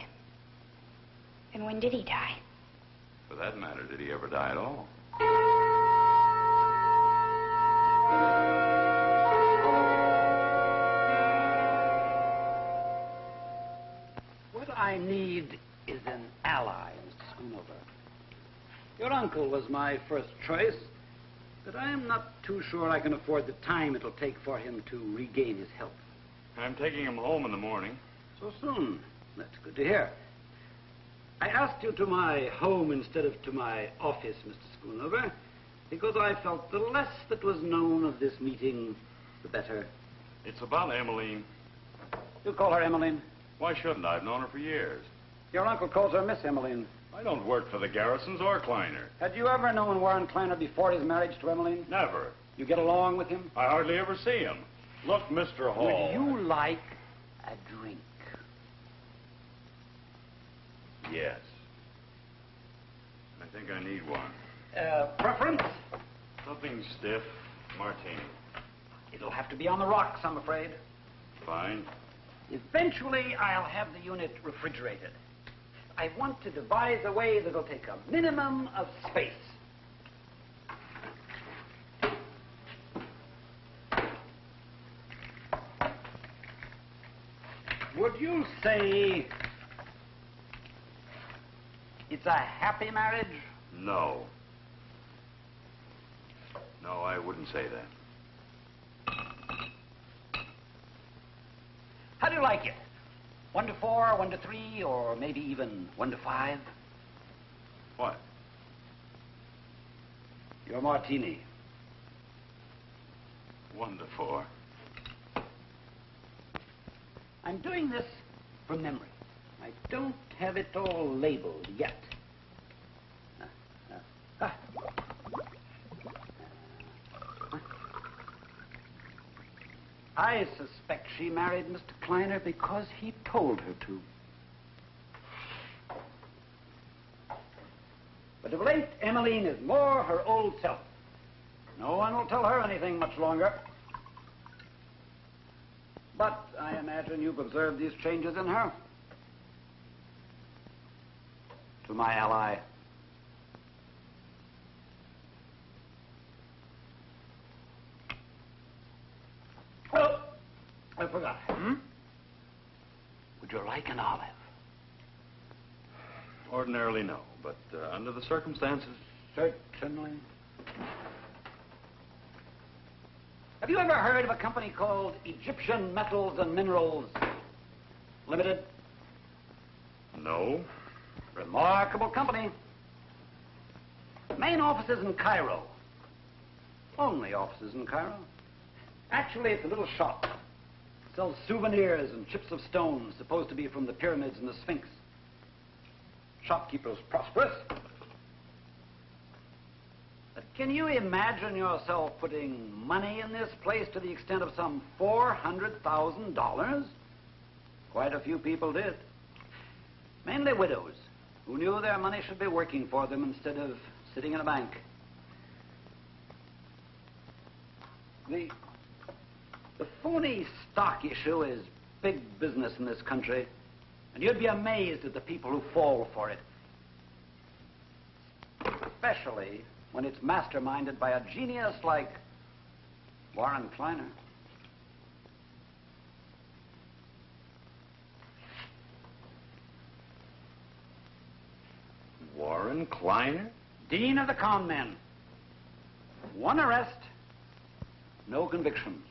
And when did he die? For that matter, did he ever die at all? What I need is an ally, Mr. Schoonover. Your uncle was my first choice, but I am not too sure I can afford the time it'll take for him to regain his health. I'm taking him home in the morning. So soon? That's good to hear. I asked you to my home instead of to my office, Mr. Schoonover, because I felt the less that was known of this meeting, the better. It's about Emmeline. You call her Emmeline? Why shouldn't I? I've known her for years. Your uncle calls her Miss Emmeline. I don't work for the Garrisons or Kleiner. Had you ever known Warren Kleiner before his marriage to Emmeline? Never. You get along with him? I hardly ever see him. Look, Mr. Hall. Would you like a drink? Yes. I think I need one. Preference? Something stiff. Martini. It'll have to be on the rocks, I'm afraid. Fine. Eventually, I'll have the unit refrigerated. I want to devise a way that'll take a minimum of space. Would you say it's a happy marriage? No. No, I wouldn't say that. How do you like it? 1 to 4, 1 to 3, or maybe even 1 to 5? What? Your martini. 1 to 4. I'm doing this from memory. I don't have it all labeled yet. I suspect she married Mr. Kleiner because he told her to. But of late, Emmaline is more her old self. No one will tell her anything much longer. But I imagine you've observed these changes in her. To my ally. Oh, I forgot. Would you like an olive? Ordinarily, no, but under the circumstances... Certainly. Have you ever heard of a company called Egyptian Metals and Minerals Limited? No. Remarkable company. Main offices in Cairo. Only offices in Cairo. Actually, it's a little shop. Sells souvenirs and chips of stone supposed to be from the pyramids and the Sphinx. Shopkeeper's prosperous. But can you imagine yourself putting money in this place to the extent of some $400,000? Quite a few people did. Mainly widows who knew their money should be working for them instead of sitting in a bank. The phony stock issue is big business in this country, and you'd be amazed at the people who fall for it. Especially when it's masterminded by a genius like Warren Kleiner. Warren Kleiner? Dean of the con men. One arrest, no convictions.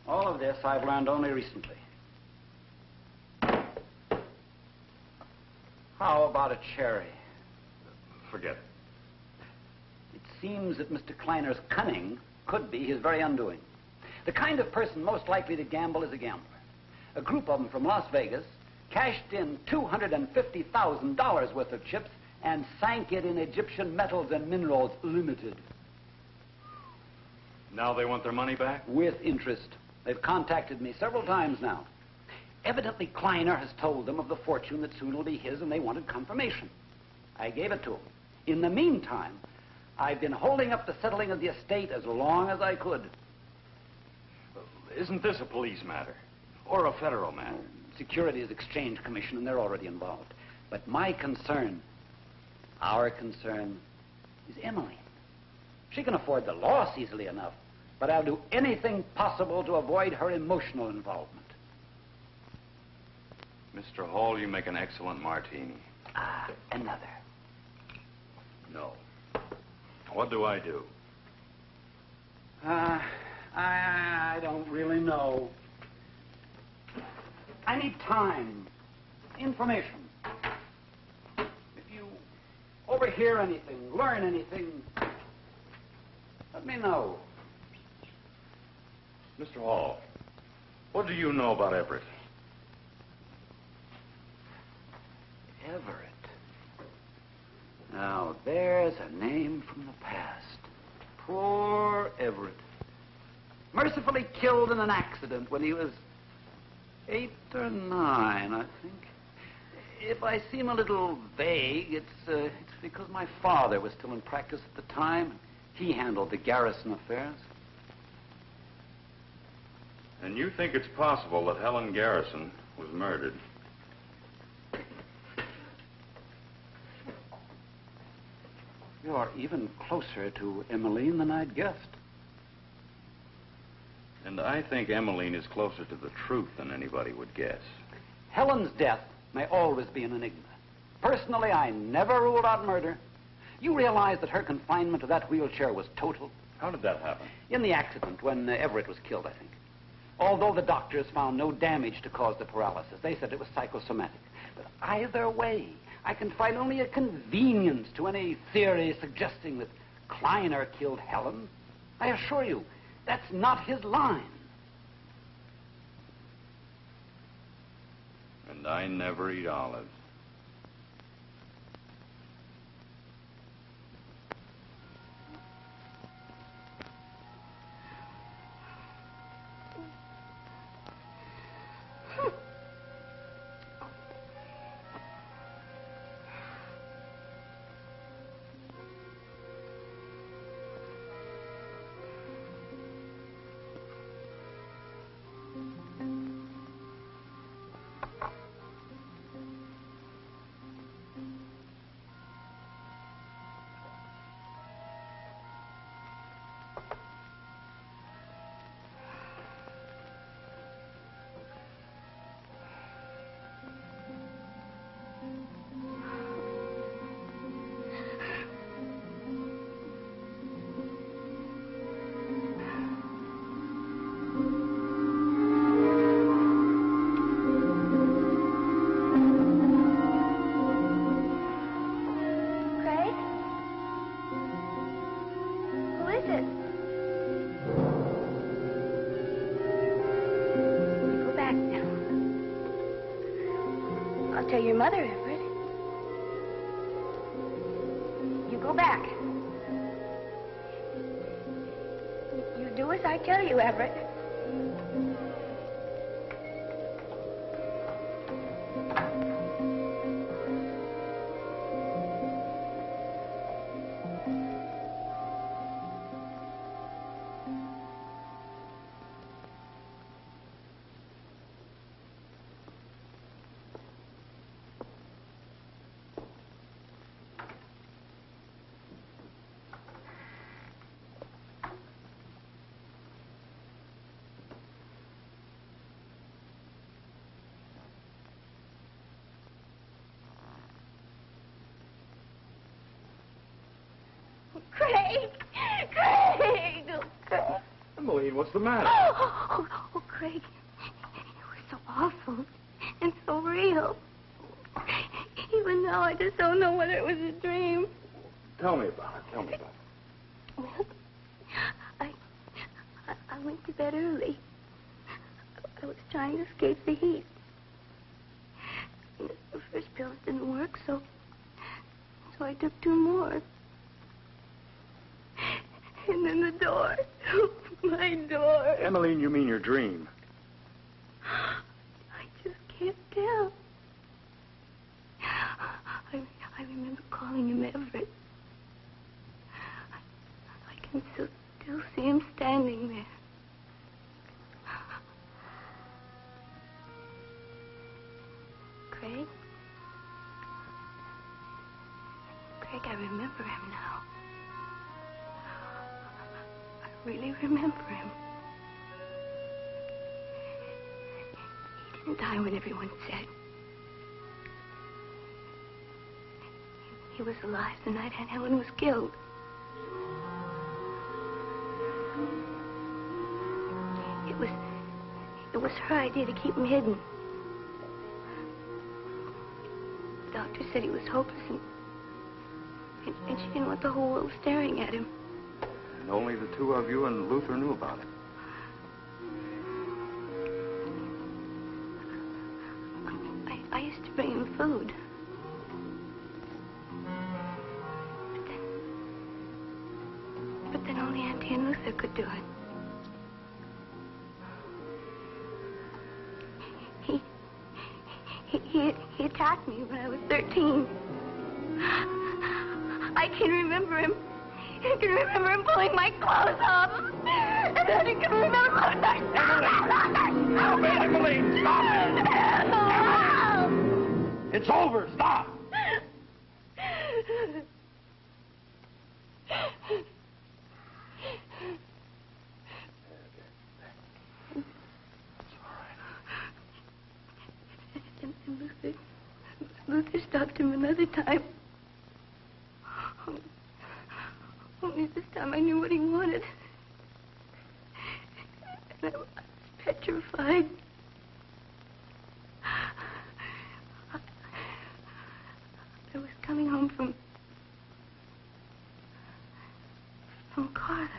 All of this I've learned only recently. How about a cherry? Forget it. It seems that Mr. Kleiner's cunning could be his very undoing. The kind of person most likely to gamble is a gambler. A group of them from Las Vegas cashed in $250,000 worth of chips and sank it in Egyptian Metals and Minerals Limited. Now they want their money back? With interest. They've contacted me several times now. Evidently, Kleiner has told them of the fortune that soon will be his, and they wanted confirmation. I gave it to them. In the meantime, I've been holding up the settling of the estate as long as I could. Isn't this a police matter? Or a federal matter? Securities Exchange Commission, and they're already involved. But my concern, our concern, is Emmaline. She can afford the loss easily enough, but I'll do anything possible to avoid her emotional involvement. Mr. Hall, you make an excellent martini. Ah, another. No. What do I do? I don't really know. I need time, information. If you overhear anything, learn anything, let me know. Mr. Hall, what do you know about Everett? Everett. Now, there's a name from the past. Poor Everett. Mercifully killed in an accident when he was 8 or 9, I think. If I seem a little vague, it's because my father was still in practice at the time. He handled the Garrison affairs. And you think it's possible that Helen Garrison was murdered? You're even closer to Emmaline than I'd guessed. And I think Emmaline is closer to the truth than anybody would guess. Helen's death may always be an enigma. Personally, I never ruled out murder. You realize that her confinement to that wheelchair was total? How did that happen? In the accident, when Everett was killed, I think. Although the doctors found no damage to cause the paralysis, they said it was psychosomatic. But either way, I can find only a convenience to any theory suggesting that Kleiner killed Helen. I assure you, that's not his line. And I never eat olives. it? Go back now. I'll tell your mother, Everett. You go back. You do as I tell you, Everett. Craig! Craig! Oh, Craig. Emmeline, what's the matter? Oh, Craig. It was so awful and so real. Even now, I just don't know whether it was a dream. Tell me about it. Tell me about it. Well, I went to bed early. I was trying to escape the heat. The first pills didn't work, so I took 2 more. And then the door. My door. Emmeline, you mean your dream. I just can't tell. I remember calling him Everett. I can still see him standing there. Craig? Craig, I remember him now. I really remember him. He didn't die when everyone said. He was alive the night Aunt Helen was killed. It was her idea to keep him hidden. The doctor said he was hopeless, and she didn't want the whole world staring at him. And only the 2 of you and Luther knew about it. I used to bring him food. But then only Auntie and Luther could do it. He attacked me when I was 13. I can remember him. I can remember him pulling my clothes off. And then I can remember... Emmeline, stop it! It's over. Stop! Luther stopped him another time. Only this time I knew what he wanted. And I was petrified. I was coming home from Carlos.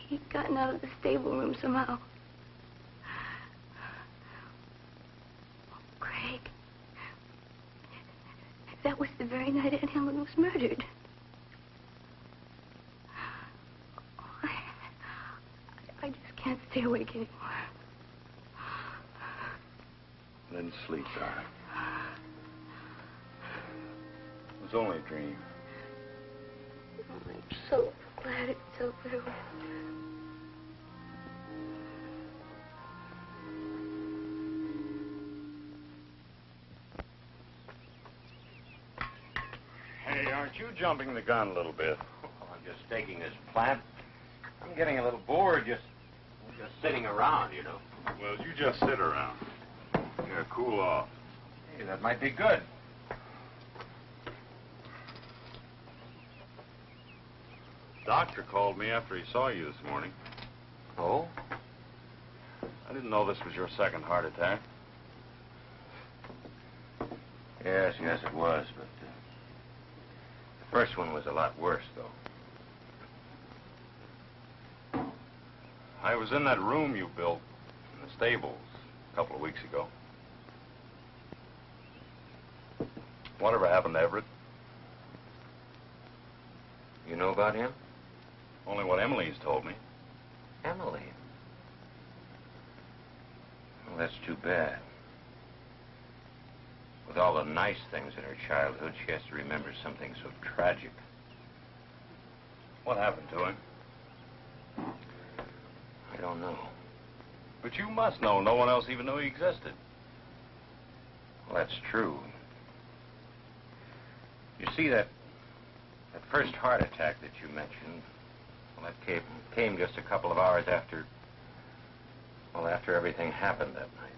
He'd gotten out of the stable room somehow. Craig, that was the very night Aunt Helen was murdered. I just can't stay awake anymore. Then sleep, darling. It was only a dream. I'm so glad it's over. Hey, aren't you jumping the gun a little bit? Oh, I'm just taking this plant. I'm getting a little bored just sitting around, you know. Well, you just sit around. Yeah, cool off. Hey, that might be good. Doctor called me after he saw you this morning. Oh? I didn't know this was your second heart attack. Yes, it was, but First one was a lot worse, though. I was in that room you built in the stables a couple of weeks ago. Whatever happened to Everett? You know about him? Only what Emmeline's told me. Emmeline? Well, that's too bad. With all the nice things in her childhood, she has to remember something so tragic. What happened to him? I don't know. But you must know. No one else even knew he existed. Well, that's true. You see, that first heart attack that you mentioned, well, that came just a couple of hours after everything happened that night.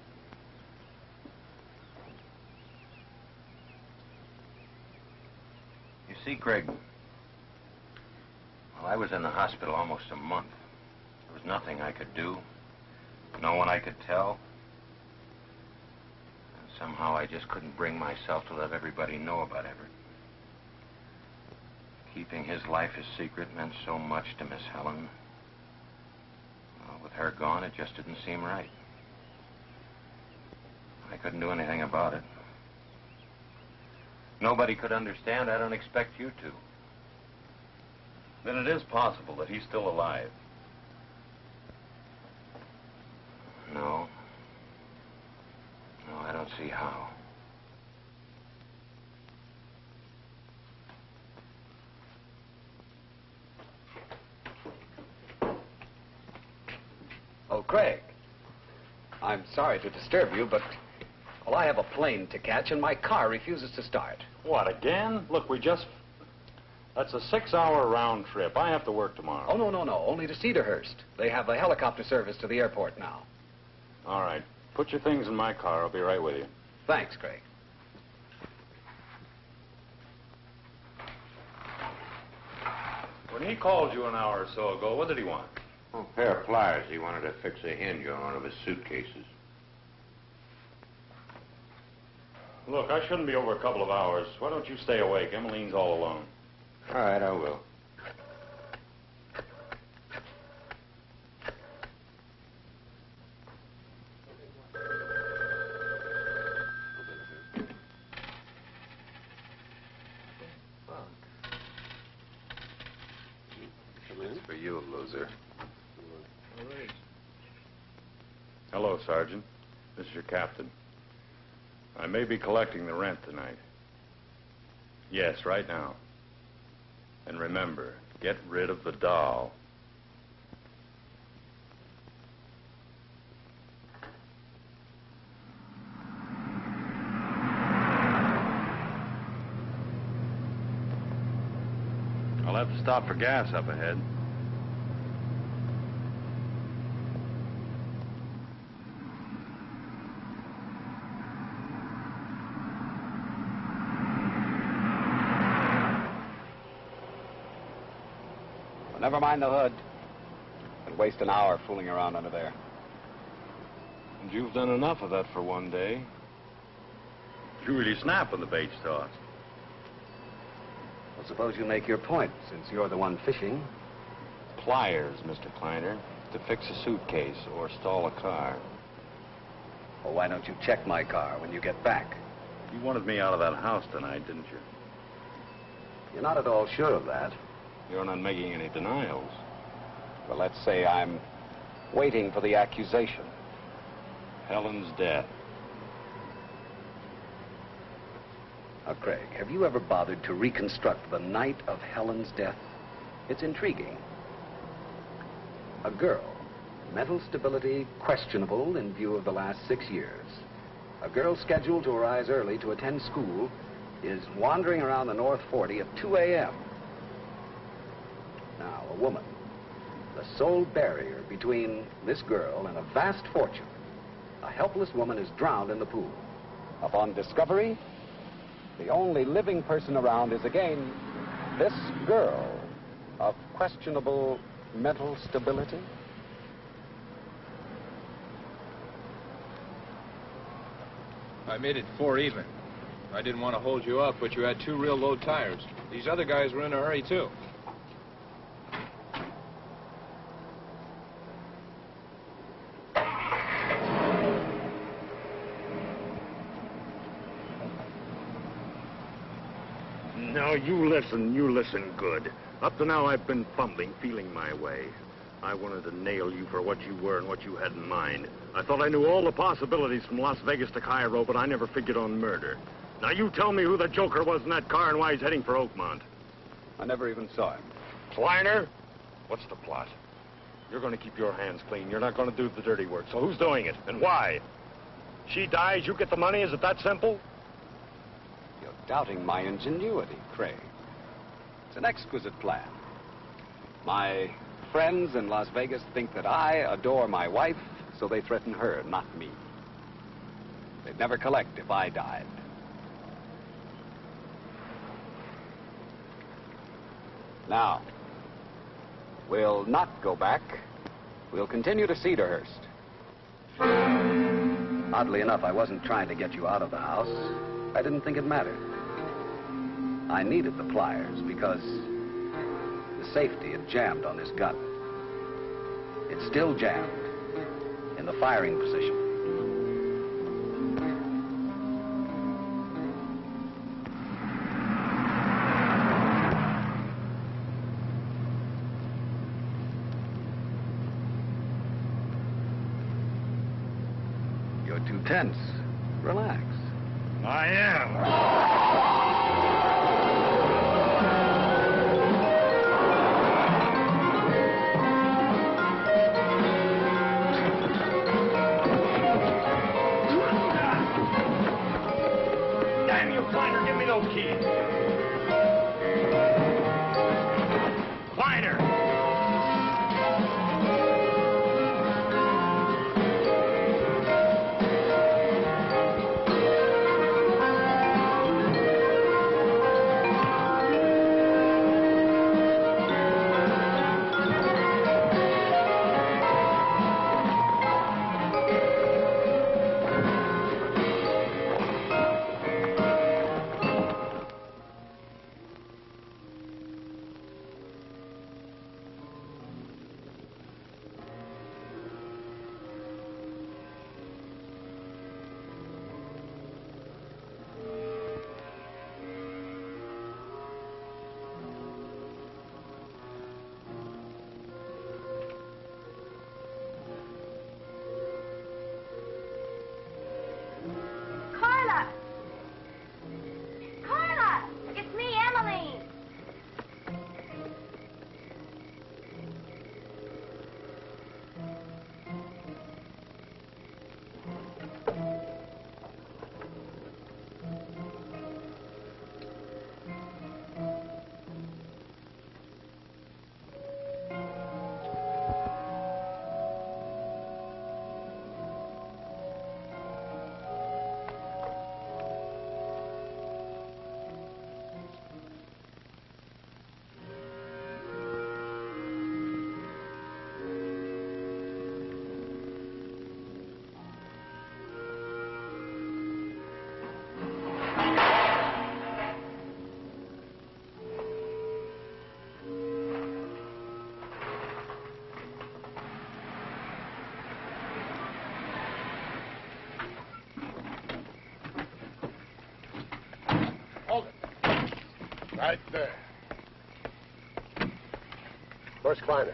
You see, Greg, well, I was in the hospital almost a month. There was nothing I could do, no one I could tell. And somehow I just couldn't bring myself to let everybody know about Everett. Keeping his life a secret meant so much to Miss Helen. Well, with her gone, it just didn't seem right. I couldn't do anything about it. Nobody could understand. I don't expect you to. Then it is possible that he's still alive. No. No, I don't see how. Oh, Craig. I'm sorry to disturb you, but, well, I have a plane to catch and my car refuses to start. What, again? Look, that's a 6-hour round trip. I have to work tomorrow. Oh, no. Only to Cedarhurst. They have a helicopter service to the airport now. All right. Put your things in my car. I'll be right with you. Thanks, Craig. When he called you an hour or so ago, what did he want? Oh, a pair of pliers. He wanted to fix a hinge on one of his suitcases. Look, I shouldn't be over a couple of hours. Why don't you stay awake? Emmeline's all alone. All right, I will. It's for you, loser. Hello, Sergeant. This is your captain. I may be collecting the rent tonight. Yes, right now. And remember, get rid of the doll. I'll have to stop for gas up ahead. Never mind the hood. And waste an hour fooling around under there. And you've done enough of that for one day. You really snap when the bait's tossed. Well, suppose you make your point, since you're the one fishing. Pliers, Mr. Kleiner, to fix a suitcase or stall a car. Well, why don't you check my car when you get back? You wanted me out of that house tonight, didn't you? You're not at all sure of that. You're not making any denials. Well, let's say I'm waiting for the accusation. Helen's death. Now, Craig, have you ever bothered to reconstruct the night of Helen's death? It's intriguing. A girl, mental stability questionable in view of the last 6 years. A girl scheduled to arise early to attend school is wandering around the North 40 at 2 a.m. Now, a woman, the sole barrier between this girl and a vast fortune. A helpless woman is drowned in the pool. Upon discovery, the only living person around is again this girl of questionable mental stability. I made it 4 even. I didn't want to hold you up, but you had 2 real low tires. These other guys were in a hurry, too. Now, you listen good. Up to now, I've been fumbling, feeling my way. I wanted to nail you for what you were and what you had in mind. I thought I knew all the possibilities from Las Vegas to Cairo, but I never figured on murder. Now, you tell me who the joker was in that car and why he's heading for Oakmont. I never even saw him. Kleiner? What's the plot? You're going to keep your hands clean. You're not going to do the dirty work. So who's doing it, and why? She dies, you get the money? Is it that simple? You're doubting my ingenuity, Craig. It's an exquisite plan. My friends in Las Vegas think that I adore my wife, so they threaten her, not me. They'd never collect if I died. Now, we'll not go back. We'll continue to Cedarhurst. Oddly enough, I wasn't trying to get you out of the house. I didn't think it mattered. I needed the pliers because the safety had jammed on this gun. It's still jammed in the firing position. You're too tense. Relax. I am. Damn you, Kleiner, give me those keys. Kleiner! Carla! Carla! It's me, Emmaline. Right there. Where's Kleiner?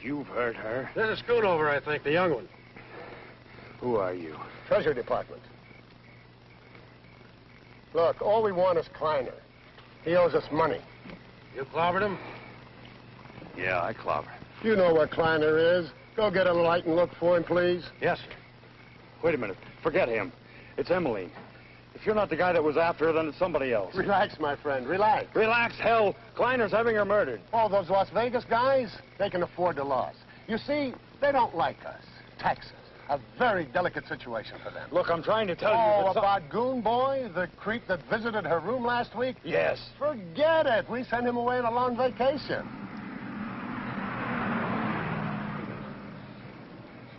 You've heard her. There's a Schoonover, I think, the young one. Who are you? Treasury Department. Look, all we want is Kleiner. He owes us money. You clobbered him? Yeah, I clobbered. You know where Kleiner is. Go get a light and look for him, please. Yes, sir. Wait a minute. Forget him. It's Emmaline. If you're not the guy that was after her, then it's somebody else. Relax, my friend. Relax. Relax, hell. Kleiner's having her murdered. Oh, those Las Vegas guys, they can afford the loss. You see, they don't like us. Texas. A very delicate situation for them. Look, I'm trying to tell you Oh, that about Goon Boy, the creep that visited her room last week? Yes. Forget it. We sent him away on a long vacation.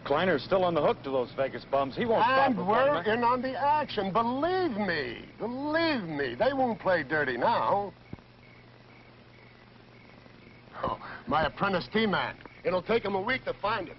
Kleiner's still on the hook to those Vegas bums. He won't stop. And we're in on the action. Believe me. Believe me. They won't play dirty now. Oh, my apprentice T-Man. It'll take him a week to find him.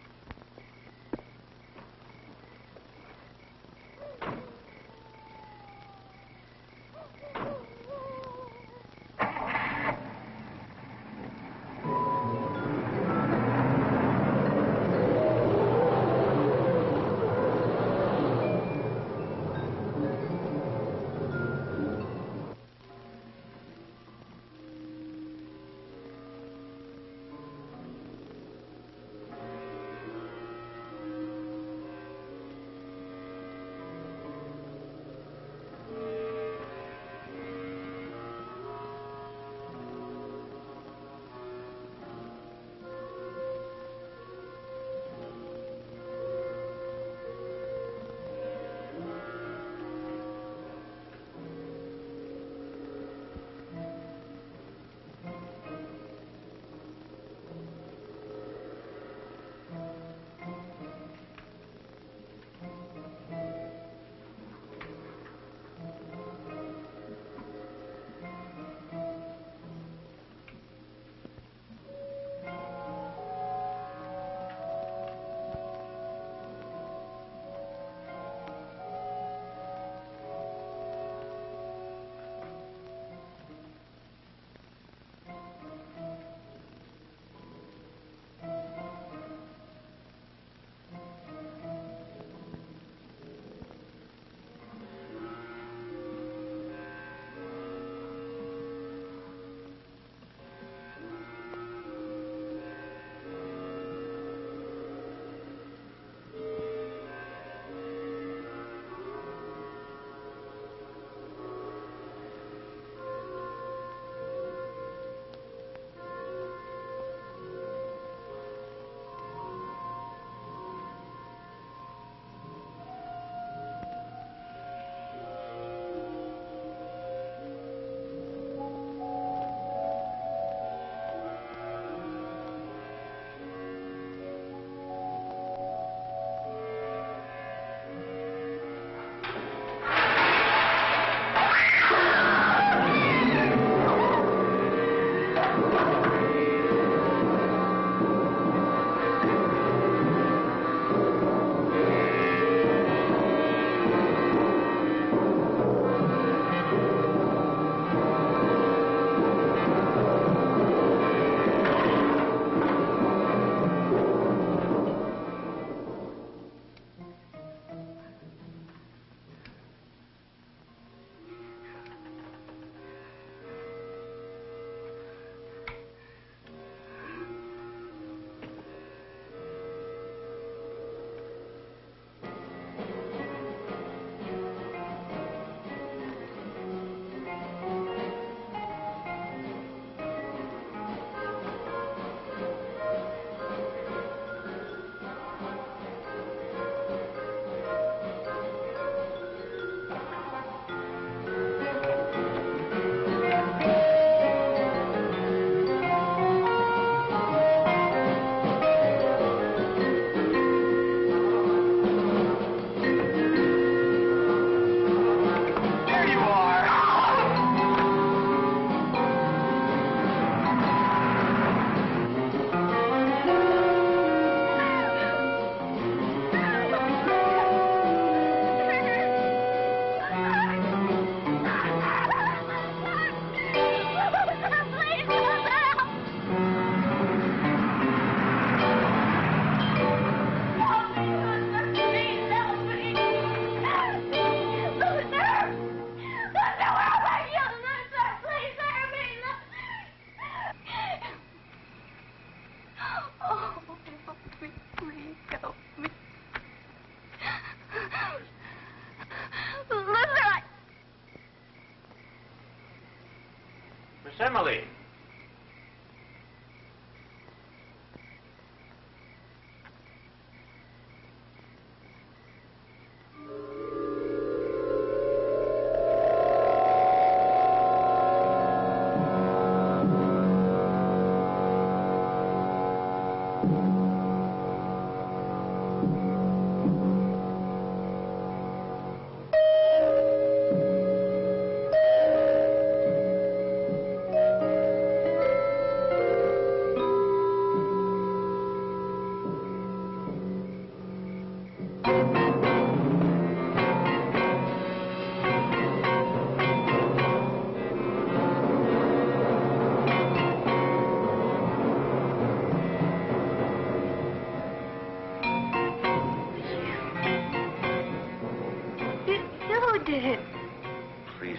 Miss Emily.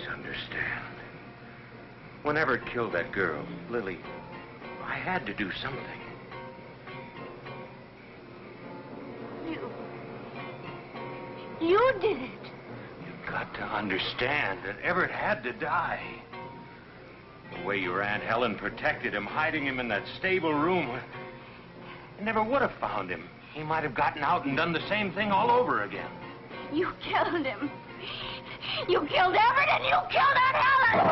understand. When Everett killed that girl, Lily, I had to do something. You did it. You've got to understand that Everett had to die. The way your Aunt Helen protected him, hiding him in that stable room, I never would have found him. He might have gotten out and done the same thing all over again. You killed him. You killed Everett and you killed Aunt Helen!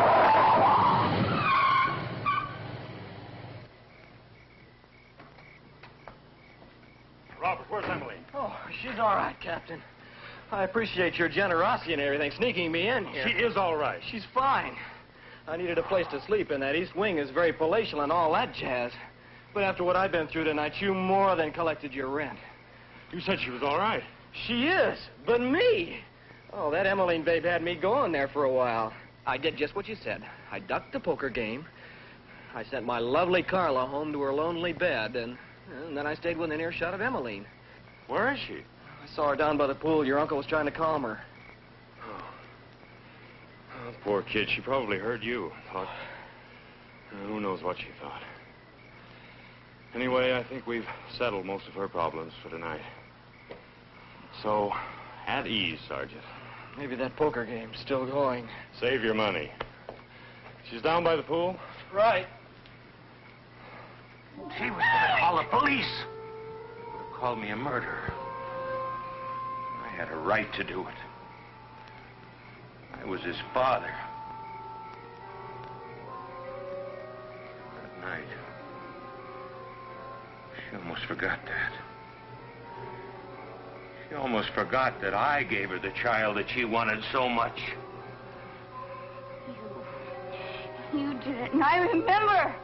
Robert, where's Emily? Oh, she's all right, Captain. I appreciate your generosity and everything, sneaking me in here. She is all right. She's fine. I needed a place to sleep, and that east wing is very palatial and all that jazz. But after what I've been through tonight, you more than collected your rent. You said she was all right. She is, but me. Oh, that Emmaline babe had me going there for a while. I did just what you said. I ducked the poker game. I sent my lovely Carla home to her lonely bed, and then I stayed within earshot of Emmaline. Where is she? I saw her down by the pool. Your uncle was trying to calm her. Oh, poor kid. She probably heard you. Thought... who knows what she thought. Anyway, I think we've settled most of her problems for tonight. So, at ease, Sergeant. Maybe that poker game's still going. Save your money. She's down by the pool? Right. She was going to call the police. Would have called me a murderer. I had a right to do it. I was his father. That night, she almost forgot that. She almost forgot that I gave her the child that she wanted so much. You did it, and I remember.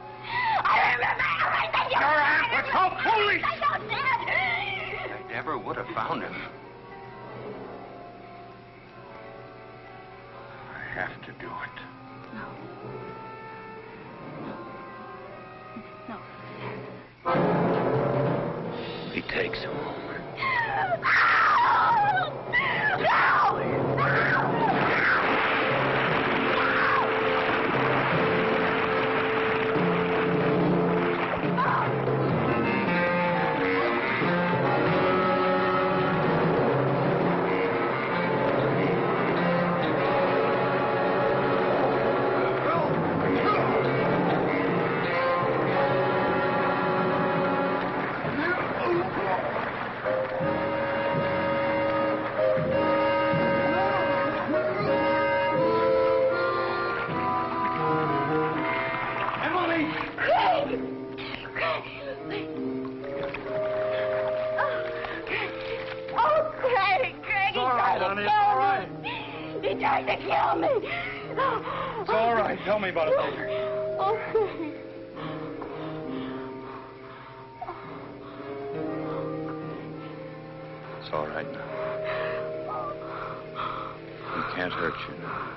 I remember everything you Your aunt would call police! I don't did it. I never would have found him. I have to do it. No. He takes him home. He tried to kill me. It's all right. Tell me about it later. Okay. It's all right now. He can't hurt you now.